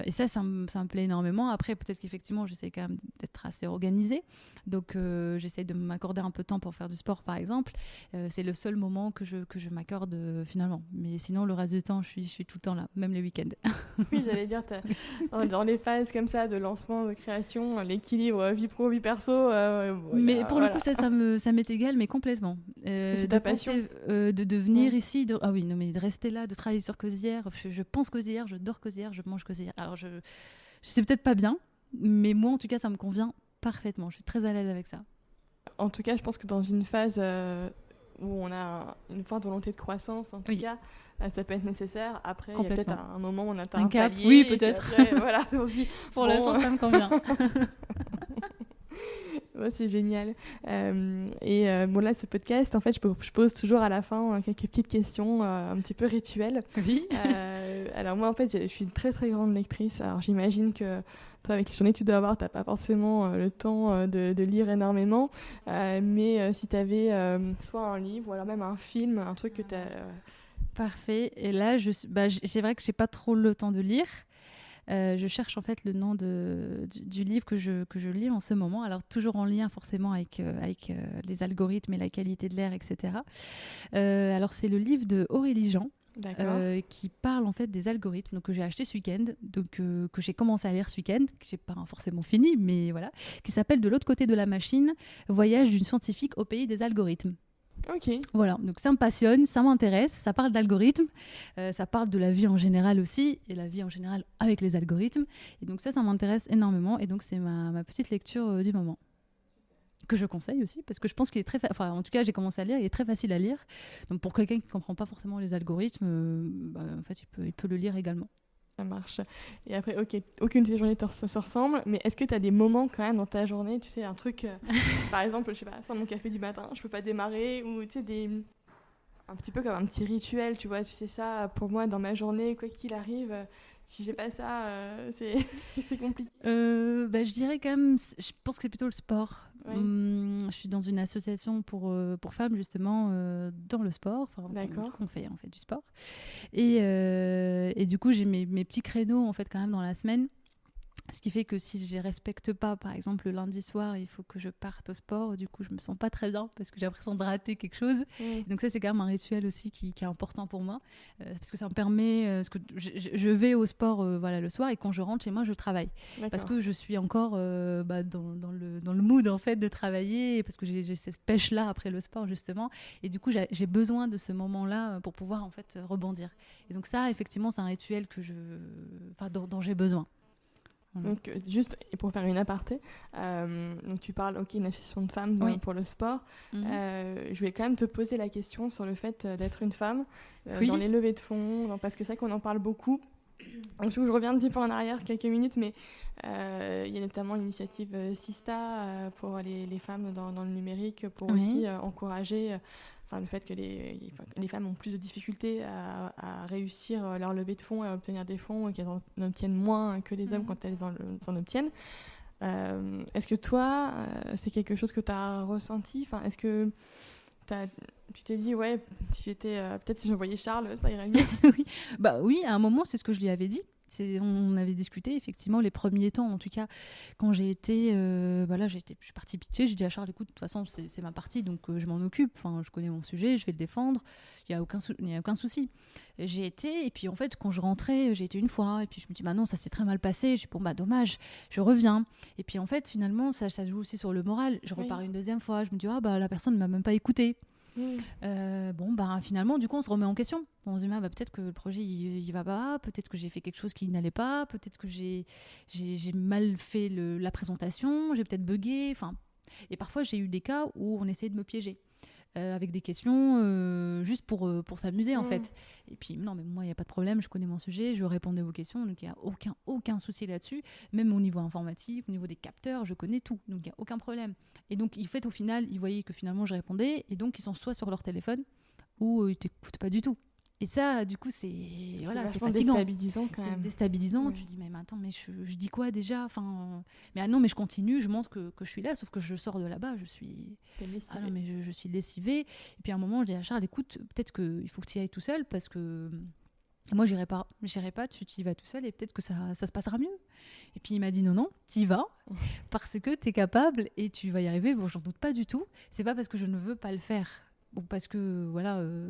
Et ça me plaît énormément. Après, peut-être qu'effectivement, j'essaie quand même d'être assez organisée. Donc, j'essaie de m'accorder un peu de temps pour faire du sport, par exemple. C'est le seul moment que je m'accorde finalement. Mais sinon, le reste du temps, je suis tout le temps là, même les week-ends. Oui, j'allais dire, dans les phases comme ça de lancement, de création, l'équilibre vie pro, vie perso. Mais pour le coup, ça m'est égal, mais complètement. C'est ta passion. De venir ici, ah oui, non, mais de rester là, de travailler sur Cozière. Je pense Cozière, je dors Cozière, je mange Cozière. Alors, je sais peut-être pas bien, mais moi, en tout cas, ça me convient parfaitement. Je suis très à l'aise avec ça. En tout cas, je pense que dans une phase où on a une forte volonté de croissance, en tout cas, ça peut être nécessaire. Après, il y a peut-être un moment où on atteint un cap. palier. Oui, peut-être. Après, voilà, on se dit... Pour l'instant, ça me convient. Ouais, c'est génial. Là, ce podcast, en fait, je pose toujours à la fin quelques petites questions un petit peu rituelles. Oui. Alors moi, en fait, je suis une très très grande lectrice. Alors j'imagine que toi, avec les journées que tu dois avoir, tu n'as pas forcément le temps de lire énormément. Mais si tu avais soit un livre ou alors même un film, un truc que tu as... Parfait. Et là, c'est vrai que je n'ai pas trop le temps de lire. Je cherche en fait le nom du livre que je lis en ce moment. Alors toujours en lien forcément avec les algorithmes et la qualité de l'air, etc. Alors c'est le livre de Aurélie Jean. Qui parle en fait des algorithmes, donc que j'ai acheté ce week-end, donc que j'ai commencé à lire ce week-end, que j'ai pas forcément fini, mais voilà, qui s'appelle De l'autre côté de la machine, voyage d'une scientifique au pays des algorithmes. Ok. Voilà, donc ça me passionne, ça m'intéresse, ça parle d'algorithmes, ça parle de la vie en général aussi, et la vie en général avec les algorithmes, et donc ça m'intéresse énormément, et donc c'est ma petite lecture du moment. Que je conseille aussi, parce que je pense qu'il est très enfin en tout cas j'ai commencé à lire, il est très facile à lire, donc pour quelqu'un qui ne comprend pas forcément les algorithmes, en fait il peut le lire également. Ça marche. Et après, ok, aucune de tes journées se ressemble, mais est-ce que tu as des moments quand même dans ta journée, tu sais, un truc, par exemple, je sais pas, sans mon café du matin, je peux pas démarrer, ou tu sais, un petit peu comme un petit rituel, tu vois, tu sais ça, pour moi, dans ma journée, quoi qu'il arrive, si j'ai pas ça, c'est compliqué. Je dirais quand même, je pense que c'est plutôt le sport. Ouais. Je suis dans une association pour femmes justement dans le sport. D'accord. On fait du sport. Et du coup, j'ai mes petits créneaux en fait quand même dans la semaine. Ce qui fait que si je les respecte pas, par exemple le lundi soir, il faut que je parte au sport. Du coup, je me sens pas très bien parce que j'ai l'impression de rater quelque chose. Donc ça, c'est quand même un rituel aussi qui est important pour moi parce que ça me permet. Parce que je vais au sport le soir et quand je rentre chez moi, je travaille. D'accord. Parce que je suis encore dans le mood en fait de travailler parce que j'ai cette pêche là après le sport justement. Et du coup, j'ai besoin de ce moment-là pour pouvoir en fait rebondir. Et donc ça, effectivement, c'est un rituel dont j'ai besoin. Donc, juste pour faire une aparté, donc tu parles, une association de femmes pour le sport. Je vais quand même te poser la question sur le fait d'être une femme dans les levées de fonds, parce que c'est vrai qu'on en parle beaucoup. Donc, je reviens un petit peu en arrière quelques minutes, mais il y a notamment l'initiative Sista pour les femmes dans le numérique, pour aussi encourager le fait que les femmes ont plus de difficultés à réussir leur levée de fonds, à obtenir des fonds, et qu'elles en obtiennent moins que les hommes quand elles en obtiennent. Est-ce que toi, c'est quelque chose que tu as ressenti ? Est-ce que tu t'es dit, si j'étais, peut-être si je voyais Charles, ça irait mieux. Oui, à un moment, c'est ce que je lui avais dit. On avait discuté, effectivement, les premiers temps, en tout cas, quand j'ai été, je suis partie pitcher, j'ai dit à Charles, écoute, de toute façon, c'est ma partie, donc je m'en occupe, je connais mon sujet, je vais le défendre, il n'y a aucun souci. J'ai été, et puis en fait, quand je rentrais, j'ai été une fois, et puis je me dis, non, ça s'est très mal passé, je dis, dommage, je reviens. Et puis en fait, finalement, ça joue aussi sur le moral. Je repars une deuxième fois, je me dis, la personne ne m'a même pas écoutée. Finalement, du coup, on se remet en question. On se dit, peut-être que le projet, il va pas, peut-être que j'ai fait quelque chose qui n'allait pas, peut-être que j'ai mal fait la présentation, j'ai peut-être bugué. Et parfois, j'ai eu des cas où on essayait de me piéger. Avec des questions juste pour s'amuser en fait. Et puis non mais moi il n'y a pas de problème, je connais mon sujet, je répondais aux questions, donc il n'y a aucun souci là-dessus, même au niveau informatique, au niveau des capteurs, je connais tout, donc il n'y a aucun problème. Et donc au final, ils voyaient que finalement je répondais, et donc ils sont soit sur leur téléphone ou ils t'écoutent pas du tout. Et ça, du coup, c'est fatigant. Déstabilisant quand même. C'est déstabilisant. Tu te dis, mais attends, mais je dis quoi déjà ? Mais non, mais je continue, je montre que je suis là, sauf que je sors de là-bas, je suis lessivée. Et puis à un moment, je dis à Charles, écoute, peut-être qu'il faut que tu y ailles tout seul, parce que moi, j'irai pas, tu y vas tout seul, et peut-être que ça se passera mieux. Et puis il m'a dit, non, tu y vas, parce que tu es capable, et tu vas y arriver. Bon, j'en doute pas du tout. C'est pas parce que je ne veux pas le faire. Parce que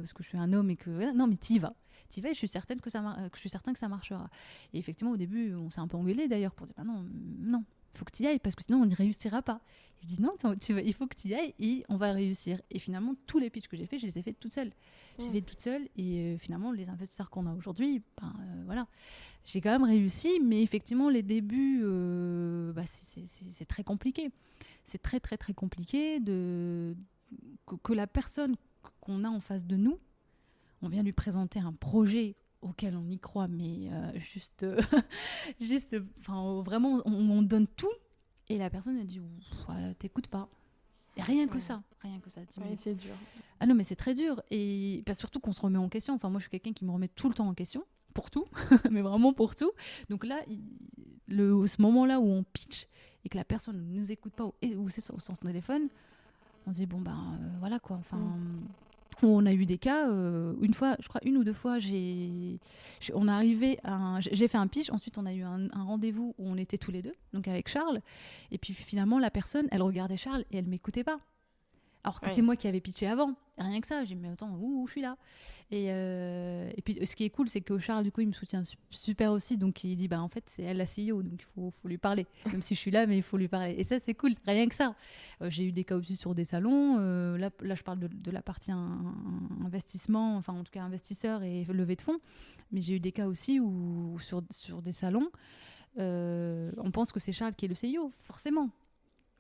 parce que je suis un homme et que non, mais t'y vas et je suis certaine que ça marchera. Et effectivement, au début, on s'est un peu engueulé d'ailleurs pour dire non, il faut que tu y ailles parce que sinon on n'y réussira pas. Il se dit non, il faut que tu y ailles et on va réussir. Et finalement, tous les pitchs que j'ai fait, je les ai fait toute seule. Et finalement, les investisseurs qu'on a aujourd'hui, j'ai quand même réussi, mais effectivement, les débuts, c'est très compliqué. C'est très très très compliqué que la personne qu'on a en face de nous, on vient lui présenter un projet auquel on y croit, mais vraiment, on donne tout, et la personne elle dit, t'écoutes pas. Et rien que ça. C'est dur. Ah non, mais c'est très dur, et surtout qu'on se remet en question. Moi, je suis quelqu'un qui me remet tout le temps en question, pour tout, mais vraiment pour tout. Donc là, ce moment-là où on pitch et que la personne ne nous écoute pas ou c'est sur son téléphone, on se dit voilà quoi, où on a eu des cas, une fois, je crois une ou deux fois, on est arrivé j'ai fait un pitch, ensuite on a eu un rendez-vous où on était tous les deux, donc avec Charles, et puis finalement la personne, elle regardait Charles et elle m'écoutait pas. Alors que c'est moi qui avais pitché avant. Rien que ça. J'ai dit, mais attends, je suis là. Et puis, ce qui est cool, c'est que Charles, du coup, il me soutient super aussi. Donc, il dit, en fait, c'est elle la CEO. Donc, il faut lui parler. Même si je suis là, mais il faut lui parler. Et ça, c'est cool. Rien que ça. J'ai eu des cas aussi sur des salons. Là, je parle de la partie investissement, enfin, en tout cas, investisseur et levée de fonds. Mais j'ai eu des cas aussi où sur des salons, on pense que c'est Charles qui est le CEO, forcément.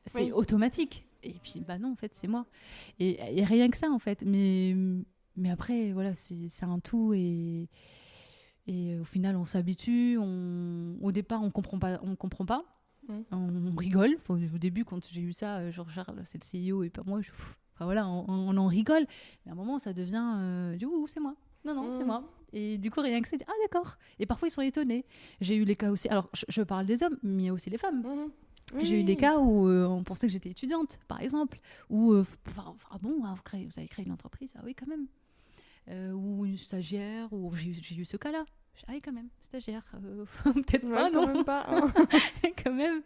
C'est automatique. Et puis, non, en fait, c'est moi. Et rien que ça, en fait. Mais après, voilà, c'est un tout. Et au final, on s'habitue. Au départ, on comprend pas. On rigole. Au début, quand j'ai eu ça, genre, Charles, c'est le CEO et pas moi. Voilà, on en rigole. Mais à un moment, ça devient... c'est moi. Non, c'est moi. Et du coup, rien que ça, ah d'accord. Et parfois, ils sont étonnés. J'ai eu les cas aussi... Alors, je parle des hommes, mais il y a aussi les femmes. Oui. J'ai eu des cas où on pensait que j'étais étudiante, par exemple, ou vous avez créé une entreprise, ah oui quand même, ou une stagiaire, ou j'ai eu ce cas-là, ah oui quand même, stagiaire, peut-être pas, non, quand même pas, hein. quand même.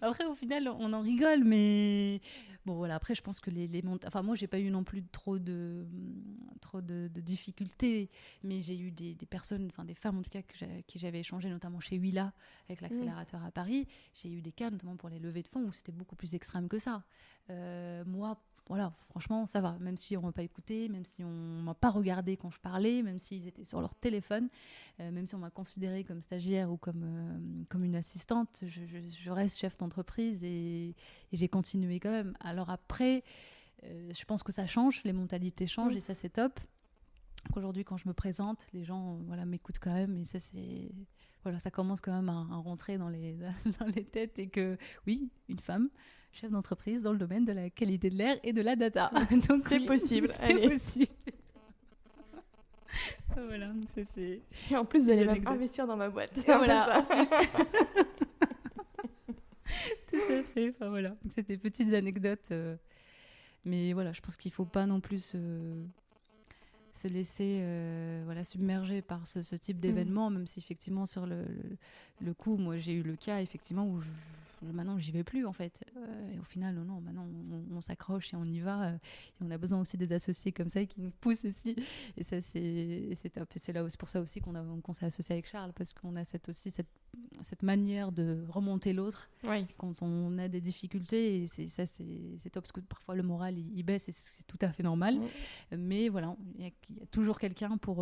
Après au final on en rigole, mais bon voilà, après je pense que enfin moi j'ai pas eu non plus trop de difficultés, mais j'ai eu des personnes, enfin des femmes en tout cas qui j'avais échangé, notamment chez Willa avec l'accélérateur à Paris. J'ai eu des cas notamment pour les levées de fonds où c'était beaucoup plus extrême que ça. Moi voilà, franchement, ça va. Même si on m'a pas écouté, même si on m'a pas regardé quand je parlais, même s'ils étaient sur leur téléphone, même si on m'a considérée comme stagiaire ou comme une assistante, je reste chef d'entreprise et j'ai continué quand même. Alors après, je pense que ça change, les mentalités changent et ça, c'est top. Aujourd'hui, quand je me présente, les gens m'écoutent quand même et ça, c'est... Voilà, ça commence quand même à rentrer dans les têtes et que, oui, une femme... chef d'entreprise dans le domaine de la qualité de l'air et de la data. Donc c'est possible. C'est possible. Voilà, c'est... Et en plus, vous allez même investir dans ma boîte. Voilà. Tout à fait. Enfin, voilà. Donc, c'était petites anecdotes. Mais voilà, je pense qu'il ne faut pas non plus se laisser submerger par ce type d'événement, même si effectivement sur le coup, moi j'ai eu le cas effectivement où maintenant j'y vais plus en fait. Et au final, non, maintenant on s'accroche et on y va. Et on a besoin aussi des associés comme ça qui nous poussent aussi. Et ça c'est top. Et c'est là aussi pour ça aussi qu'on s'est associé avec Charles, parce qu'on a cette manière de remonter l'autre quand on a des difficultés. Et c'est top parce que parfois le moral il baisse et c'est tout à fait normal. Mais voilà, il y a toujours quelqu'un pour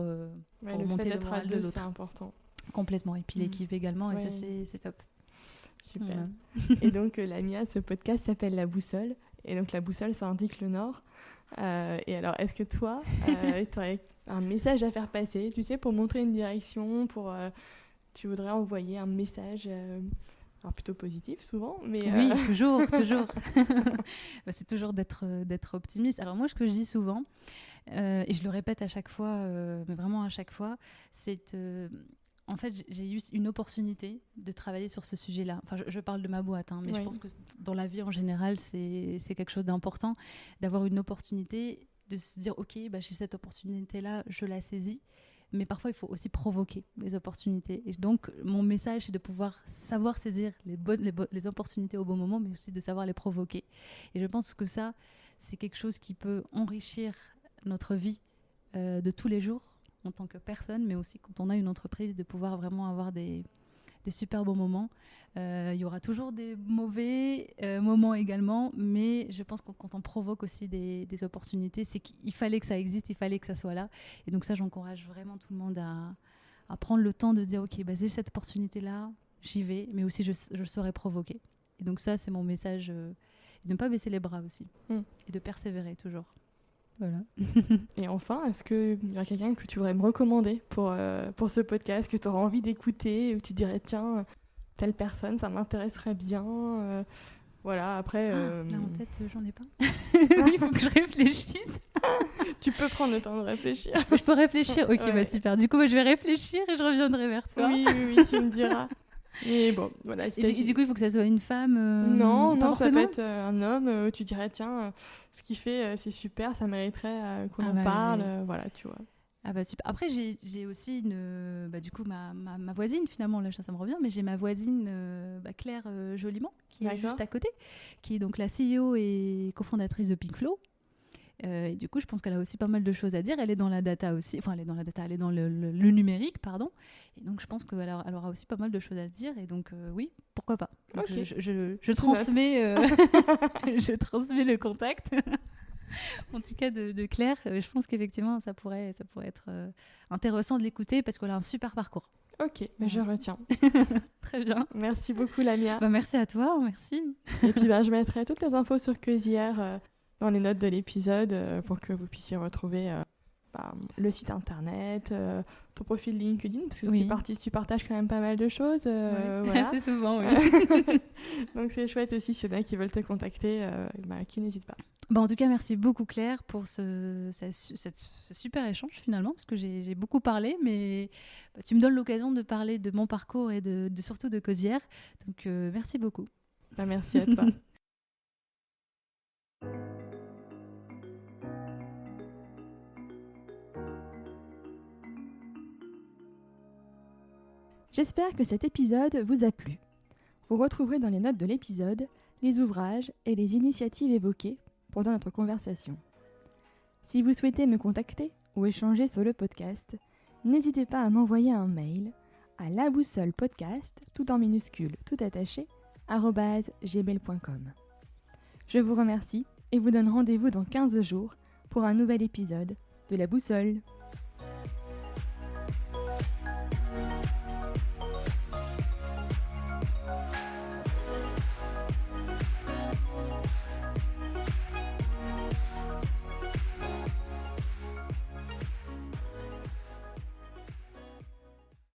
remonter le moral de l'autre. C'est important. Complètement. Et puis l'équipe également. Et ça c'est top. Super. Et donc, Lamia, ce podcast s'appelle La Boussole. Et donc, la boussole, ça indique le nord. Et alors, est-ce que toi, tu aurais un message à faire passer, tu sais, pour montrer une direction, tu voudrais envoyer un message, alors plutôt positif souvent, mais... Oui, toujours. C'est toujours d'être optimiste. Alors moi, ce que je dis souvent, et je le répète à chaque fois, mais vraiment à chaque fois, c'est... En fait, j'ai eu une opportunité de travailler sur ce sujet-là. Enfin, je parle de ma boîte, mais je pense que dans la vie en général, c'est quelque chose d'important d'avoir une opportunité, de se dire, ok, j'ai cette opportunité-là, je la saisis. Mais parfois, il faut aussi provoquer les opportunités. Et donc, mon message, c'est de pouvoir savoir saisir les opportunités au bon moment, mais aussi de savoir les provoquer. Et je pense que ça, c'est quelque chose qui peut enrichir notre vie de tous les jours, en tant que personne, mais aussi quand on a une entreprise, de pouvoir vraiment avoir des super bons moments. Il y aura toujours des mauvais moments également, mais je pense que quand on provoque aussi des opportunités, c'est qu'il fallait que ça existe, il fallait que ça soit là. Et donc ça, j'encourage vraiment tout le monde à prendre le temps de se dire, ok, j'ai cette opportunité-là, j'y vais, mais aussi je saurai provoquer. Et donc ça, c'est mon message, de ne pas baisser les bras aussi, et de persévérer toujours. Voilà. Et enfin, est-ce qu'il y a quelqu'un que tu voudrais me recommander pour ce podcast, que tu auras envie d'écouter, où tu dirais, tiens, telle personne, ça m'intéresserait bien. Voilà, après... Là, en tête, j'en ai pas. Il faut que je réfléchisse. Tu peux prendre le temps de réfléchir. Je peux réfléchir. Ok, super. Du coup, je vais réfléchir et je reviendrai vers toi. Oui, tu me diras. Et bon, voilà. Et du coup, il faut que ça soit une femme Non, pas ça peut forcément être un homme. Tu dirais, tiens, ce qu'il fait, c'est super, ça mériterait qu'on en bah, parle. Voilà, tu vois. Ah bah super. Après, j'ai aussi du coup, ma voisine, finalement, là, ça me revient, mais j'ai ma voisine Claire Joliment, qui est juste à côté, qui est donc la CEO et cofondatrice de Pinkflow. Et du coup, je pense qu'elle a aussi pas mal de choses à dire. Elle est dans la data aussi. Enfin, elle est dans la data, elle est dans le numérique, pardon. Et donc, je pense qu'elle aura aussi pas mal de choses à se dire. Et donc, oui, pourquoi pas. Donc, Ok. je transmets, je transmets le contact. En tout cas, de Claire. Je pense qu'effectivement, ça pourrait être intéressant de l'écouter parce qu'elle a un super parcours. Ok, mais je retiens. Très bien. Merci beaucoup, Lamia. Merci à toi, merci. Et puis, je mettrai toutes les infos sur Cosière dans les notes de l'épisode pour que vous puissiez retrouver le site internet, ton profil LinkedIn, parce que tu partages quand même pas mal de choses. Voilà. Assez souvent, oui. Donc c'est chouette aussi, s'il y en a qui veulent te contacter, qui n'hésite pas. En tout cas, merci beaucoup Claire pour ce super échange finalement, parce que j'ai beaucoup parlé, mais tu me donnes l'occasion de parler de mon parcours et surtout de Cosière. Donc merci beaucoup. Merci à toi. J'espère que cet épisode vous a plu. Vous retrouverez dans les notes de l'épisode les ouvrages et les initiatives évoquées pendant notre conversation. Si vous souhaitez me contacter ou échanger sur le podcast, n'hésitez pas à m'envoyer un mail à laboussolepodcast, tout en minuscules, tout attaché, @gmail.com. Je vous remercie et vous donne rendez-vous dans 15 jours pour un nouvel épisode de La Boussole.